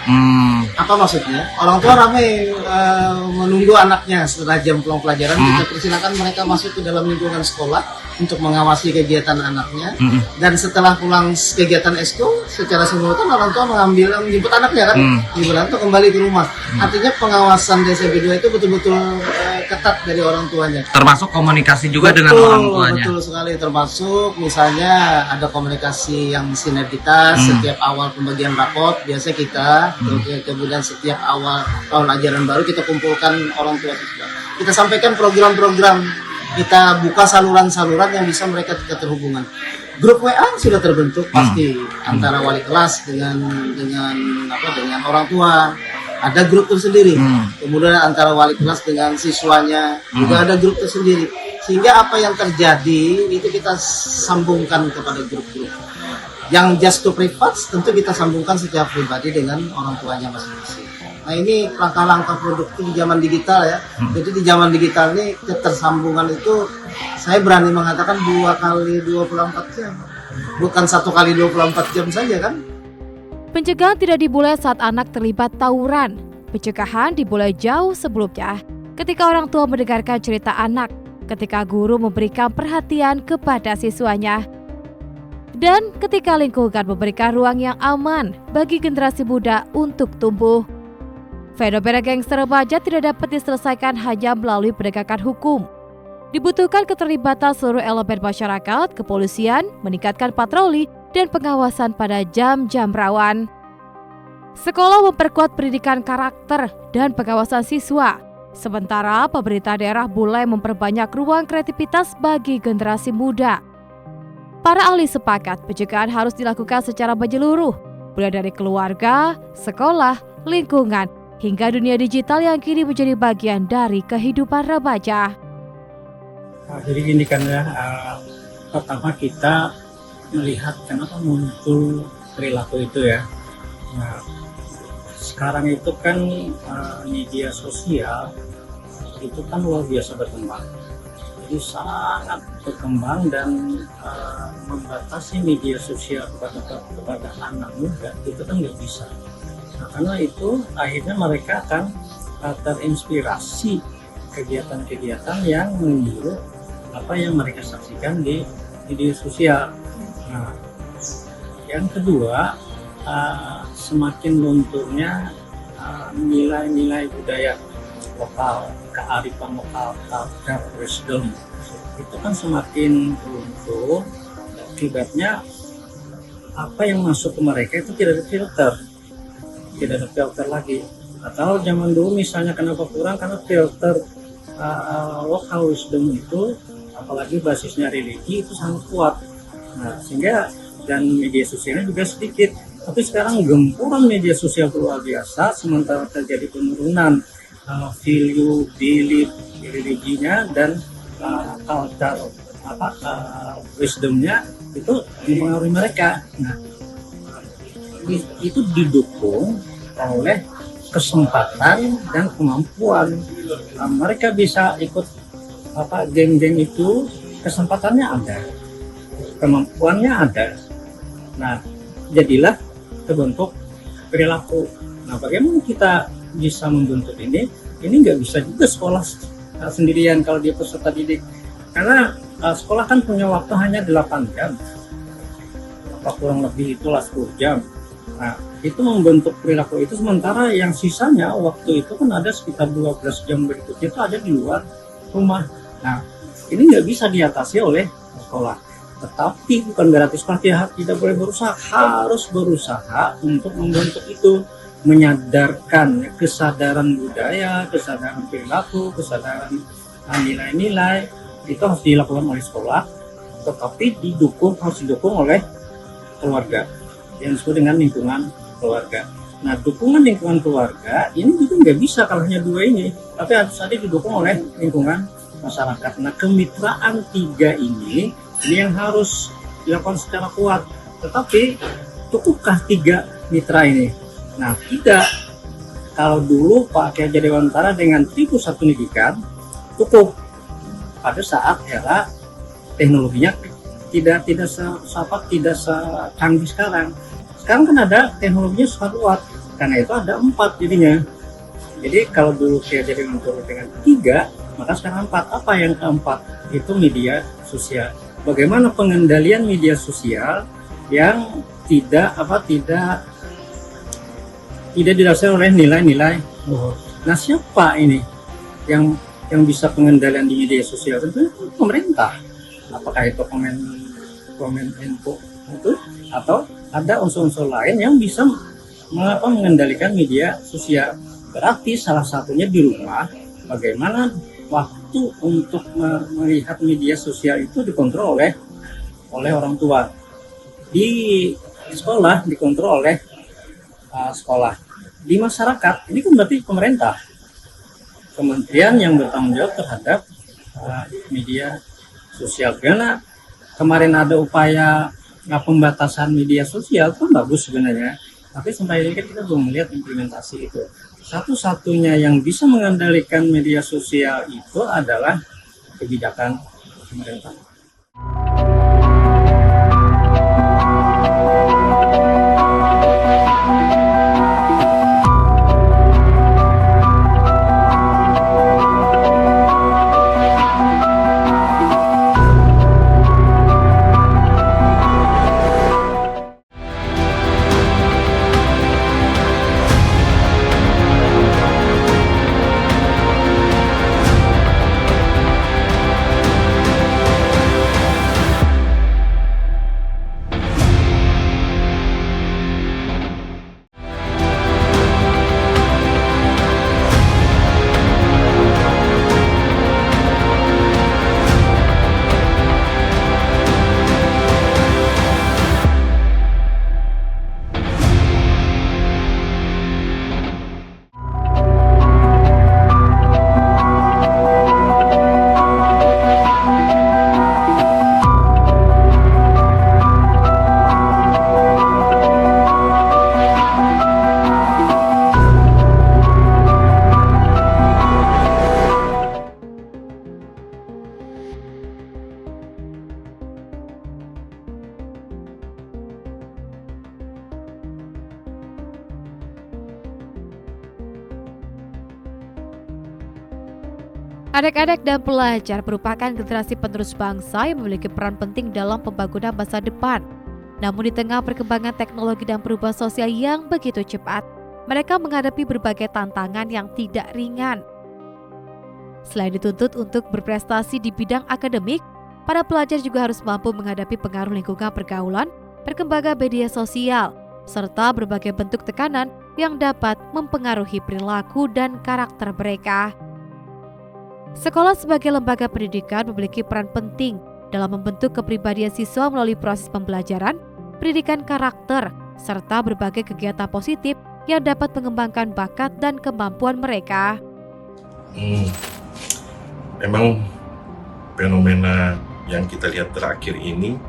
Apa maksudnya? Orang tua ramai menunggu anaknya setelah jam pulang pelajaran. Kita persilakan mereka masuk ke dalam lingkungan sekolah untuk mengawasi kegiatan anaknya. Dan setelah pulang kegiatan ekskul, secara simultan orang tua menjemput anaknya kan, untuk kembali ke rumah. Artinya pengawasan di SMP 2 itu betul-betul ketat dari orang tuanya. Termasuk komunikasi juga dengan orang tuanya. Betul sekali, termasuk misalnya ada komunikasi yang sinergitas setiap awal pembagian rapot. Biasa kita, kemudian setiap awal tahun ajaran baru kita kumpulkan orang tua siswa. Kita sampaikan program-program, kita buka saluran-saluran yang bisa mereka terhubungan. Grup WA sudah terbentuk pasti antara wali kelas dengan orang tua. Ada grup tersendiri. Kemudian antara wali kelas dengan siswanya juga ada grup tersendiri. Sehingga apa yang terjadi itu kita sambungkan kepada grup-grup. Yang just to privat tentu kita sambungkan secara pribadi dengan orang tuanya masing-masing. Nah, ini langkah-langkah produktif di zaman digital ya. Jadi di zaman digital ini ketersambungan itu saya berani mengatakan 2 kali 24 jam. Bukan 1 kali 24 jam saja kan. Pencegahan tidak dimulai saat anak terlibat tawuran. Pencegahan dimulai jauh sebelumnya ketika orang tua mendengarkan cerita anak, ketika guru memberikan perhatian kepada siswanya, dan ketika lingkungan memberikan ruang yang aman bagi generasi muda untuk tumbuh. Fenomena gangster remaja tidak dapat diselesaikan hanya melalui penegakan hukum. Dibutuhkan keterlibatan seluruh elemen masyarakat, kepolisian, meningkatkan patroli, dan pengawasan pada jam-jam rawan. Sekolah memperkuat pendidikan karakter dan pengawasan siswa, sementara pemerintah daerah mulai memperbanyak ruang kreativitas bagi generasi muda. Para ahli sepakat pencegahan harus dilakukan secara menyeluruh, mulai dari keluarga, sekolah, lingkungan, hingga dunia digital yang kini menjadi bagian dari kehidupan remaja. Jadi gini kan ya, pertama kita melihat kenapa muncul perilaku itu ya. Nah, sekarang itu kan media sosial itu kan luar biasa berkembang. Jadi sangat berkembang dan membatasi media sosial kepada anak muda itu kan nggak bisa. Nah, karena itu akhirnya mereka akan terinspirasi kegiatan-kegiatan yang meniru apa yang mereka saksikan di media sosial. Nah, yang kedua, semakin lunturnya nilai-nilai budaya lokal, kearifan lokal, culture, wisdom, itu kan semakin luntur. Akibatnya apa yang masuk ke mereka itu tidak ada filter lagi. Atau zaman dulu misalnya kenapa kurang, karena filter lokal wisdom itu, apalagi basisnya religi, itu sangat kuat. Nah, sehingga dan media sosialnya juga sedikit. Tapi sekarang gempuran media sosial luar biasa, sementara terjadi penurunan value, belief, religinya dan culture, wisdomnya itu mempengaruhi mereka. Nah, itu didukung oleh kesempatan dan kemampuan. Nah, mereka bisa ikut geng-geng itu, kesempatannya ada, kemampuannya ada. Nah, jadilah terbentuk perilaku. Nah, bagaimana kita bisa membentuk ini? Ini nggak bisa juga sekolah sendirian kalau dia peserta didik, karena sekolah kan punya waktu hanya 8 jam, apa kurang lebih itulah 10 jam. Nah, itu membentuk perilaku itu, sementara yang sisanya waktu itu kan ada sekitar 12 jam berikutnya itu ada di luar rumah. Nah, ini nggak bisa diatasi oleh sekolah. Tetapi bukan berarti sekolah tidak boleh berusaha, harus berusaha untuk membentuk itu, menyadarkan kesadaran budaya, kesadaran perilaku, kesadaran nilai-nilai, itu harus dilakukan oleh sekolah, tetapi harus didukung oleh keluarga, yang disebut dengan lingkungan keluarga. Nah, dukungan lingkungan keluarga ini juga nggak bisa kalau hanya dua ini, tapi harus ada didukung oleh lingkungan masyarakat. Nah, kemitraan tiga ini yang harus dilakukan secara kuat. Tetapi cukupkah tiga mitra ini? Nah, tidak. Kalau dulu Pak Kiai Haji Dewantara dengan Tripusat Pendidikan cukup pada saat era teknologinya tidak secanggih sekarang. Sekarang kan ada teknologinya sangat kuat, karena itu ada 4 jadinya. Jadi kalau dulu Kiai Haji Dewantara dengan 3, maka sekarang 4. Apa yang keempat? Itu media sosial. Bagaimana pengendalian media sosial yang tidak didasari oleh nilai-nilai luhur. Nah, siapa ini yang bisa pengendalian di media sosial? Tentunya pemerintah. Apakah itu komen info itu, atau ada unsur-unsur lain yang bisa mengendalikan media sosial? Berarti salah satunya di rumah, bagaimana waktu untuk melihat media sosial itu dikontrol oleh orang tua. Di sekolah dikontrol oleh sekolah. Di masyarakat ini kan berarti pemerintah, kementerian yang bertanggung jawab terhadap media sosial. Karena kemarin ada upaya pembatasan media sosial, itu bagus sebenarnya, tapi sampai ini kita belum melihat implementasi itu. Satu-satunya yang bisa mengendalikan media sosial itu adalah kebijakan pemerintah. Anak-anak dan pelajar merupakan generasi penerus bangsa yang memiliki peran penting dalam pembangunan masa depan. Namun di tengah perkembangan teknologi dan perubahan sosial yang begitu cepat, mereka menghadapi berbagai tantangan yang tidak ringan. Selain dituntut untuk berprestasi di bidang akademik, para pelajar juga harus mampu menghadapi pengaruh lingkungan pergaulan, perkembangan media sosial, serta berbagai bentuk tekanan yang dapat mempengaruhi perilaku dan karakter mereka. Sekolah sebagai lembaga pendidikan memiliki peran penting dalam membentuk kepribadian siswa melalui proses pembelajaran, pendidikan karakter, serta berbagai kegiatan positif yang dapat mengembangkan bakat dan kemampuan mereka. Memang fenomena yang kita lihat terakhir ini,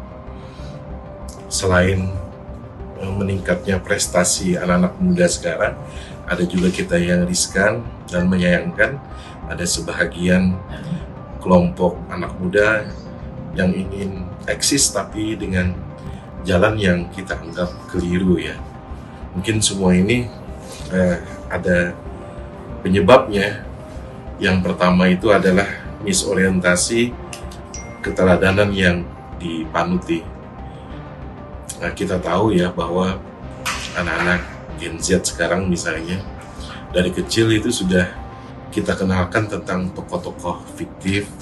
selain meningkatnya prestasi anak-anak muda sekarang, ada juga kita yang riskan dan menyayangkan. Ada sebahagian kelompok anak muda yang ingin eksis tapi dengan jalan yang kita anggap keliru ya. Mungkin semua ini ada penyebabnya. Yang pertama itu adalah misorientasi keteladanan yang dipanuti. Nah, kita tahu ya bahwa anak-anak Gen Z sekarang misalnya dari kecil itu sudah kita kenalkan tentang tokoh-tokoh fiktif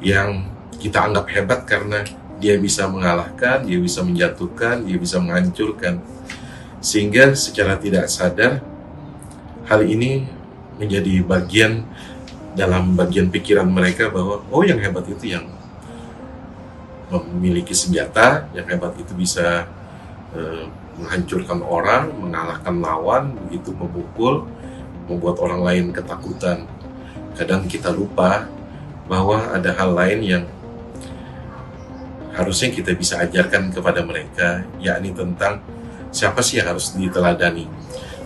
yang kita anggap hebat karena dia bisa mengalahkan, dia bisa menjatuhkan, dia bisa menghancurkan. Sehingga secara tidak sadar hal ini menjadi bagian dalam bagian pikiran mereka bahwa oh yang hebat itu yang memiliki senjata, yang hebat itu bisa menghancurkan orang, mengalahkan lawan, begitu memukul, membuat orang lain ketakutan. Kadang kita lupa bahwa ada hal lain yang harusnya kita bisa ajarkan kepada mereka, yakni tentang siapa sih yang harus diteladani.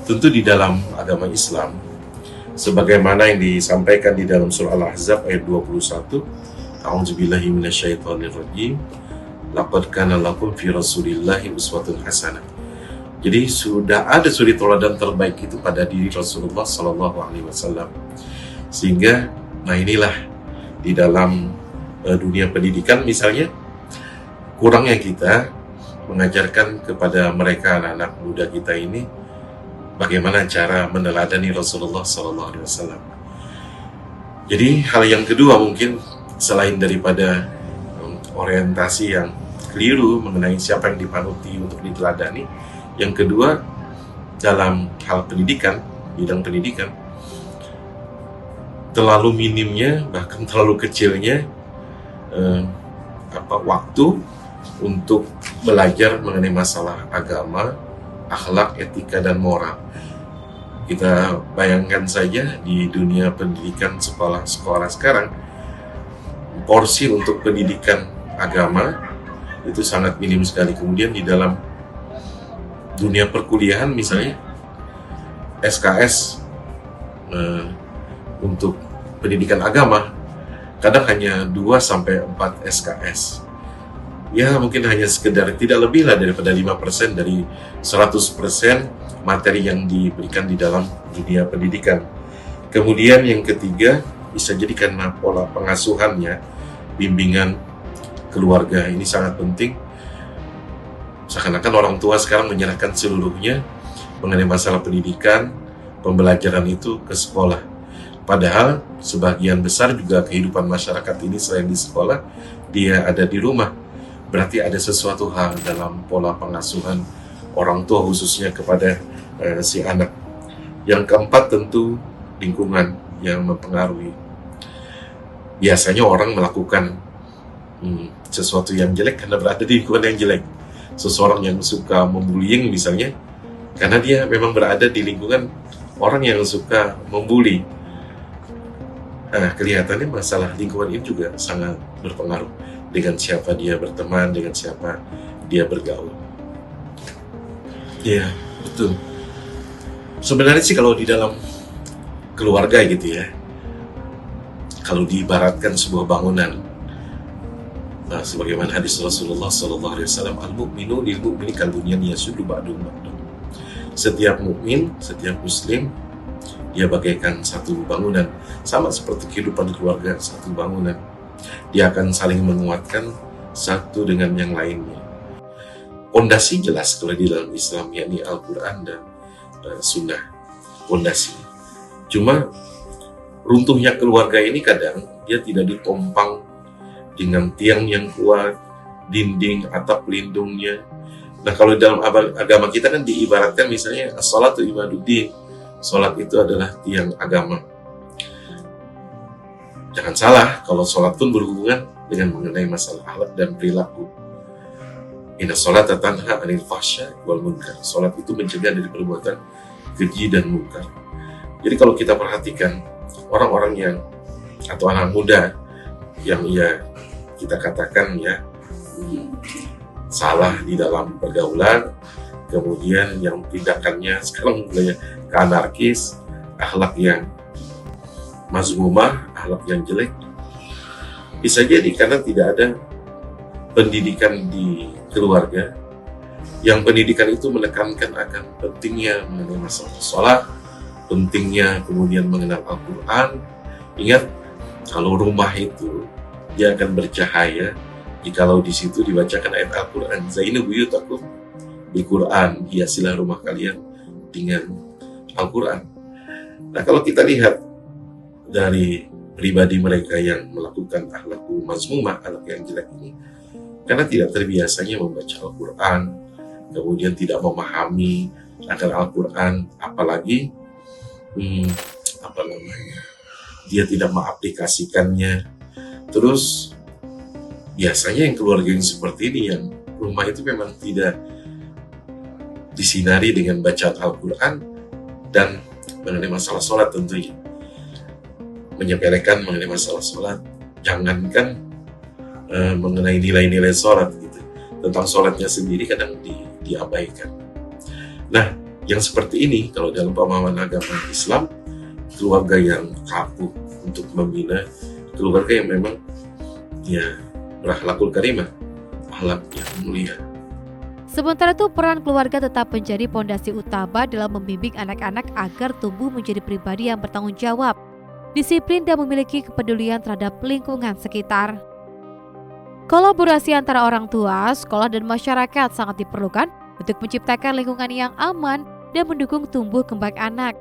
Tentu di dalam agama Islam, sebagaimana yang disampaikan di dalam surah Al-Ahzab ayat 21, A'udzubillahi minasyaitonirrajim, laqad kana lakum fi rasulillahi uswatun hasanah. Jadi sudah ada suri teladan terbaik itu pada diri Rasulullah Sallallahu Alaihi Wasallam. Sehingga, nah inilah di dalam dunia pendidikan misalnya kurangnya kita mengajarkan kepada mereka anak-anak muda kita ini bagaimana cara meneladani Rasulullah Sallallahu Alaihi Wasallam. Jadi hal yang kedua mungkin selain daripada orientasi yang keliru mengenai siapa yang dipanuti untuk diteladani, yang kedua dalam hal pendidikan, bidang pendidikan, terlalu minimnya bahkan terlalu kecilnya waktu untuk belajar mengenai masalah agama, akhlak, etika dan moral. Kita bayangkan saja di dunia pendidikan sekolah sekarang, porsi untuk pendidikan agama itu sangat minim sekali. Kemudian di dalam dunia perkuliahan misalnya SKS untuk pendidikan agama kadang hanya 2-4 SKS. Ya mungkin hanya sekedar tidak lebih lah daripada 5% dari 100% materi yang diberikan di dalam dunia pendidikan. Kemudian yang ketiga bisa jadi karena pola pengasuhannya, bimbingan keluarga ini sangat penting. Seakan-akan orang tua sekarang menyerahkan seluruhnya mengenai masalah pendidikan, pembelajaran itu ke sekolah. Padahal sebagian besar juga kehidupan masyarakat ini selain di sekolah, dia ada di rumah. Berarti ada sesuatu hal dalam pola pengasuhan orang tua khususnya kepada si anak. Yang keempat tentu lingkungan yang mempengaruhi. Biasanya orang melakukan sesuatu yang jelek karena berada di lingkungan yang jelek. Seseorang yang suka membullying misalnya, karena dia memang berada di lingkungan orang yang suka membuli. Nah, kelihatannya masalah lingkungan ini juga sangat berpengaruh dengan siapa dia berteman, dengan siapa dia bergaul. Ya, betul. Sebenarnya sih kalau di dalam keluarga gitu ya, kalau diibaratkan sebuah bangunan, nah, sebagaimana hadis Rasulullah SAW, al-mu'minu lil-mu'mini kal-bunyan yashuddu ba'duhu ba'dan. Setiap mukmin, setiap muslim dia bagaikan satu bangunan, sama seperti kehidupan keluarga satu bangunan. Dia akan saling menguatkan satu dengan yang lainnya. Pondasi jelas kalau di dalam Islam, yakni Al-Quran dan Sunnah. Pondasi. Cuma runtuhnya keluarga ini kadang dia tidak ditopang dengan tiang yang kuat, dinding, atap pelindungnya. Nah, kalau dalam agama kita kan diibaratkan misalnya as-salatu imaduddin. Sholat itu adalah tiang agama. Jangan salah, kalau sholat pun berhubungan dengan mengenai masalah akhlak dan perilaku. Inna sholata tanha 'anil fahsya'i wal munkar. Sholat itu mencegah dari perbuatan keji dan munkar. Jadi kalau kita perhatikan orang-orang yang atau anak muda yang kita katakan salah di dalam pergaulan, kemudian yang tindakannya sekarang mulai ke anarkis, akhlak yang mazmumah, akhlak yang jelek, bisa jadi karena tidak ada pendidikan di keluarga. Yang pendidikan itu menekankan akan pentingnya mengenai masalah sholat, pentingnya kemudian mengenal Al-Quran. Ingat, kalau rumah itu dia akan bercahaya jikalau di situ dibacakan ayat Al-Quran. Zainu buyutakum bil Quran, hiasilah rumah kalian dengan Al-Quran. Nah, kalau kita lihat dari pribadi mereka yang melakukan akhlakul mazmumah, akhlak yang jelek ini, karena tidak terbiasanya membaca Al-Quran, kemudian tidak memahami akan Al-Quran, apalagi dia tidak mengaplikasikannya. Terus biasanya yang keluarga yang seperti ini, yang rumah itu memang tidak disinari dengan bacaan Al-Quran dan mengenai masalah sholat tentunya. Menyepelekan mengenai masalah sholat, jangankan mengenai nilai-nilai sholat gitu. Tentang sholatnya sendiri kadang diabaikan. Nah, yang seperti ini kalau dalam pemahaman agama Islam, keluarga yang kaku untuk membina keluarga yang memang berakhlakul karimah, akhlak yang mulia. Sementara itu, peran keluarga tetap menjadi pondasi utama dalam membimbing anak-anak agar tumbuh menjadi pribadi yang bertanggung jawab, disiplin dan memiliki kepedulian terhadap lingkungan sekitar. Kolaborasi antara orang tua, sekolah, dan masyarakat sangat diperlukan untuk menciptakan lingkungan yang aman dan mendukung tumbuh kembang anak.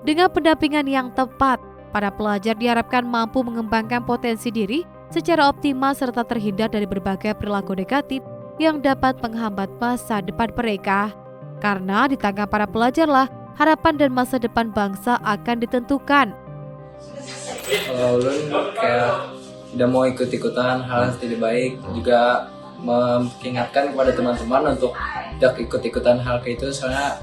Dengan pendampingan yang tepat, para pelajar diharapkan mampu mengembangkan potensi diri secara optimal serta terhindar dari berbagai perilaku negatif yang dapat menghambat masa depan mereka. Karena di tangan para pelajarlah harapan dan masa depan bangsa akan ditentukan. Kalau ulun kayak udah mau ikut-ikutan hal yang tidak baik, juga mengingatkan kepada teman-teman untuk tidak ikut-ikutan hal kayak itu, soalnya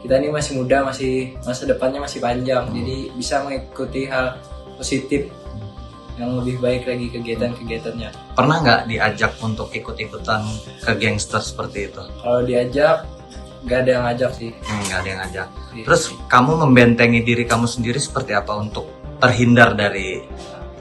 kita ini masih muda, masa depannya masih panjang, jadi bisa mengikuti hal positif yang lebih baik lagi kegiatan-kegiatannya. Pernah nggak diajak untuk ikut-ikutan ke gangster seperti itu? Kalau diajak, nggak ada yang ngajak sih. Nggak ada yang ngajak. Terus kamu membentengi diri kamu sendiri seperti apa untuk terhindar dari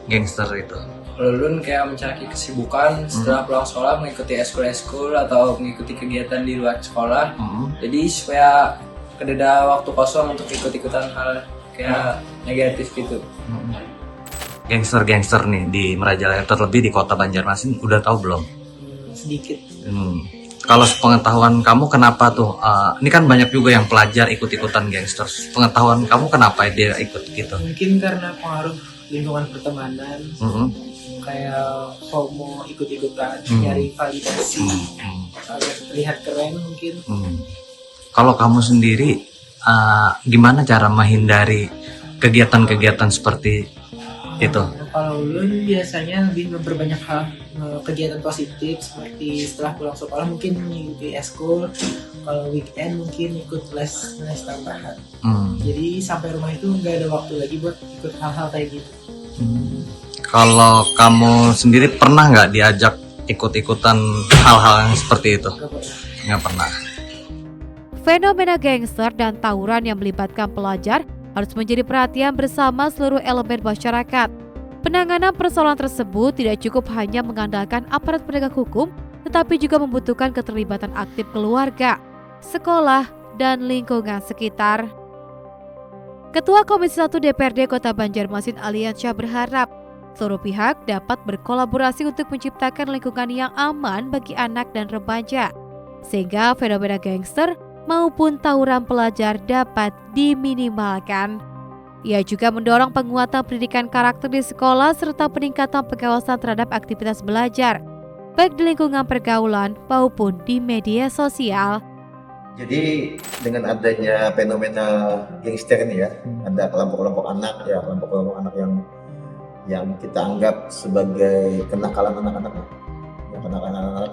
gangster itu? Kalau dulu kayak mencari kesibukan setelah pulang sekolah, mengikuti eskul atau mengikuti kegiatan di luar sekolah. Jadi supaya kededa waktu kosong untuk ikut-ikutan hal kayak negatif gitu. Gangster-gangster nih di Merajalela, terlebih di kota Banjarmasin, udah tahu belum? Sedikit. Kalau pengetahuan kamu kenapa tuh? Ini kan banyak juga yang pelajar ikut-ikutan gangster. Pengetahuan kamu kenapa dia ikut gitu? Mungkin karena pengaruh lingkungan pertemanan, kayak FOMO, ikut-ikutan, nyari validasi, agar terlihat keren mungkin. Kalau kamu sendiri, gimana cara menghindari kegiatan-kegiatan seperti itu? Kalau ulun biasanya lebih memperbanyak hal kegiatan positif, seperti setelah pulang sekolah mungkin mengikuti eskul, kalau weekend mungkin ikut les tambahan. Jadi sampai rumah itu nggak ada waktu lagi buat ikut hal-hal kayak gitu. Kalau kamu sendiri pernah nggak diajak ikut-ikutan hal-hal yang seperti itu? Nggak pernah. Fenomena gangster dan tawuran yang melibatkan pelajar harus menjadi perhatian bersama seluruh elemen masyarakat. Penanganan persoalan tersebut tidak cukup hanya mengandalkan aparat penegak hukum, tetapi juga membutuhkan keterlibatan aktif keluarga, sekolah, dan lingkungan sekitar. Ketua Komisi 1 DPRD Kota Banjarmasin Aliansyah berharap seluruh pihak dapat berkolaborasi untuk menciptakan lingkungan yang aman bagi anak dan remaja, sehingga fenomena gangster maupun tawuran pelajar dapat diminimalkan. Ia juga mendorong penguatan pendidikan karakter di sekolah serta peningkatan pengawasan terhadap aktivitas belajar, baik di lingkungan pergaulan maupun di media sosial. Jadi dengan adanya fenomena gangster ini ya, ada kelompok-kelompok anak ya, kelompok-kelompok anak yang kita anggap sebagai kenakalan anak-anak, ya,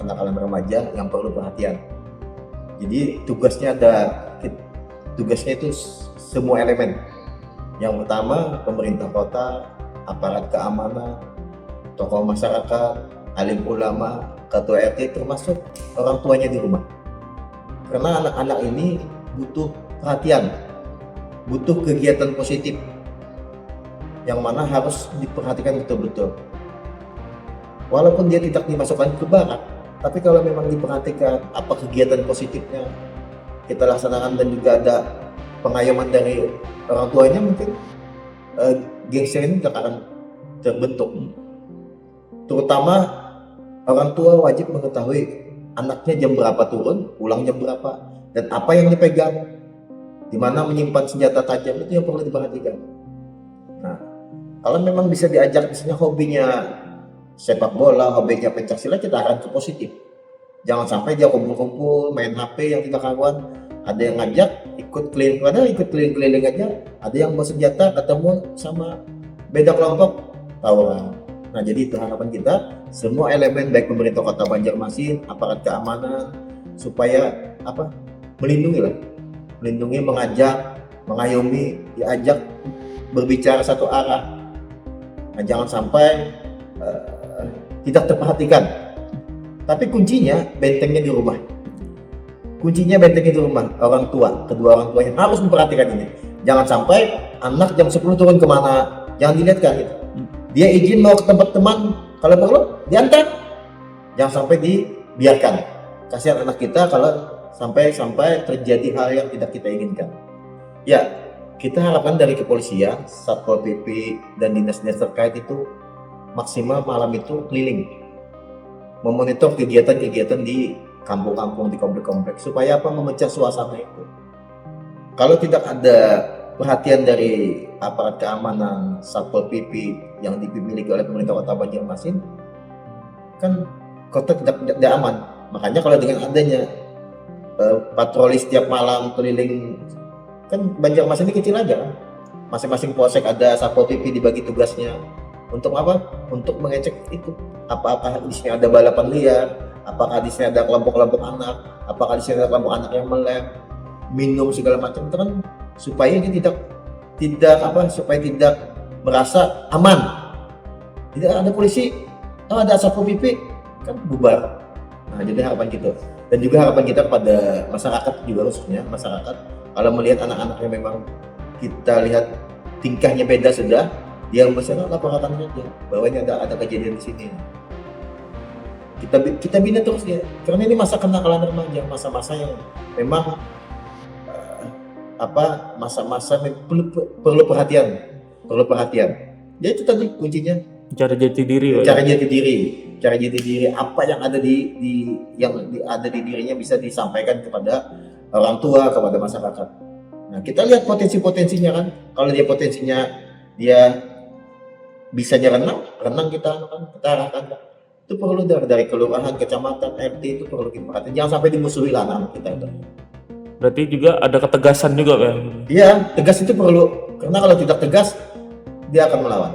kenakalan remaja yang perlu perhatian. Jadi tugasnya itu semua elemen. Yang pertama pemerintah kota, aparat keamanan, tokoh masyarakat, alim ulama, ketua RT termasuk orang tuanya di rumah. Karena anak-anak ini butuh perhatian, butuh kegiatan positif yang mana harus diperhatikan betul-betul. Walaupun dia tidak dimasukkan ke barak, tapi kalau memang diperhatikan apa kegiatan positifnya kita laksanakan dan juga ada pengayoman dari orang tuanya, mungkin gangster ini tidak akan terbentuk. Terutama orang tua wajib mengetahui anaknya jam berapa turun, pulang jam berapa, dan apa yang dipegang, di mana menyimpan senjata tajam, itu yang perlu diperhatikan. Nah, kalau memang bisa diajak misalnya hobinya sepak bola, hobinya pencaksilat, kita akan ke positif. Jangan sampai dia kumpul-kumpul main HP yang tidak karuan. Ada yang ngajak ikut keliling-keliling aja, ada yang bersenjata ketemu sama beda kelompok tawuran. Nah, jadi itu harapan kita, semua elemen baik pemerintah Kota Banjarmasin, aparat keamanan, supaya melindungi, mengajak, mengayomi, diajak berbicara satu arah. Nah, jangan sampai tidak terperhatikan. Tapi kuncinya bentengnya di rumah. Orang tua, kedua orang tuanya harus memperhatikan ini. Jangan sampai anak jam 10 turun kemana, jangan dilihatkan gitu. Dia izin mau ke tempat teman, kalau perlu diantar. Jangan sampai dibiarkan. Kasihan anak kita kalau sampai terjadi hal yang tidak kita inginkan. Ya, kita harapkan dari kepolisian, Satpol PP dan dinas-dinas terkait itu maksimal malam itu keliling, memonitor kegiatan-kegiatan di kampung-kampung, di komplek-komplek, supaya memecah suasana itu. Kalau tidak ada perhatian dari aparat keamanan, Satpol PP yang dimiliki oleh pemerintah Kota Banjarmasin, kan kota tidak aman. Makanya kalau dengan adanya patroli setiap malam keliling, kan Banjarmasin ini kecil aja kan, masing-masing polsek ada Satpol PP dibagi tugasnya. Untuk apa? Untuk mengecek itu, apakah di sini ada balapan liar, apakah di sini ada kelompok-kelompok anak, apakah di sini ada kelompok anak yang melem, minum segala macam, itu kan supaya dia tidak merasa aman. Tidak ada polisi, ada Satpol PP, kan bubar. Nah, jadi harapan kita, dan juga harapan kita kepada masyarakat juga, khususnya masyarakat, kalau melihat anak-anak yang memang kita lihat tingkahnya beda sudah, dia misalnya laporkan saja bahwa ini ada kejadian di sini. Kita bina terus dia, karena ini masa kenakalan remaja, masa-masa yang memang masa-masa perlu perhatian. Ya itu tadi kuncinya. Cara jati diri. Apa yang ada di dirinya bisa disampaikan kepada orang tua, kepada masyarakat. Nah, kita lihat potensinya kan. Kalau dia potensinya dia bisa renang kita arahkan. Itu perlu dari kelurahan, kecamatan, RT itu perlu kita perhatikan. Jangan sampai dimusuhi lah anak kita itu. Berarti juga ada ketegasan juga kan? Iya, tegas itu perlu. Karena kalau tidak tegas, dia akan melawan.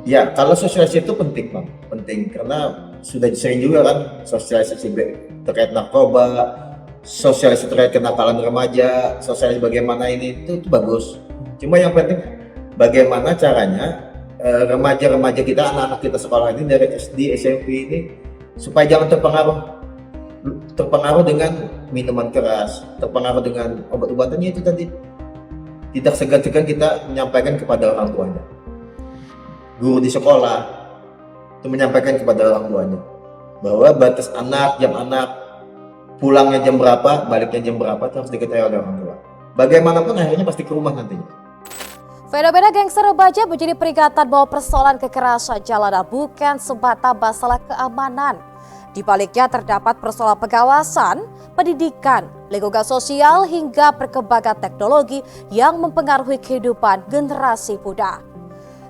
Ya, kalau sosialisasi itu penting, Bang. Penting karena sudah sering juga kan sosialisasi terkait narkoba, sosialisasi terkait kenakalan remaja, sosialisasi bagaimana ini itu bagus. Cuma yang penting bagaimana caranya remaja-remaja kita, anak-anak kita sekolah ini dari SD, SMP ini supaya jangan terpengaruh dengan minuman keras, terpengaruh dengan obat-obatannya itu tadi. Tidak segan-segan kita menyampaikan kepada orang tuanya. Guru di sekolah itu menyampaikan kepada orang tuanya bahwa batas jam anak, pulangnya jam berapa, baliknya jam berapa itu harus diketahui oleh orang tua. Bagaimanapun akhirnya pasti ke rumah nantinya. Fenomena gangster remaja menjadi peringatan bahwa persoalan kekerasan jalanan bukan semata masalah keamanan. Di baliknya terdapat persoalan pengawasan, pendidikan, lingkungan sosial hingga perkembangan teknologi yang mempengaruhi kehidupan generasi muda.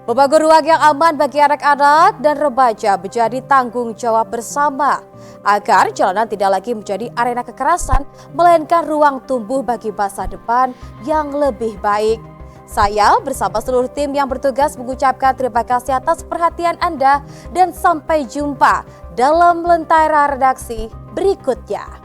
Membangun ruang yang aman bagi anak-anak dan remaja menjadi tanggung jawab bersama agar jalanan tidak lagi menjadi arena kekerasan, melainkan ruang tumbuh bagi masa depan yang lebih baik. Saya bersama seluruh tim yang bertugas mengucapkan terima kasih atas perhatian Anda dan sampai jumpa dalam Lentera Redaksi berikutnya.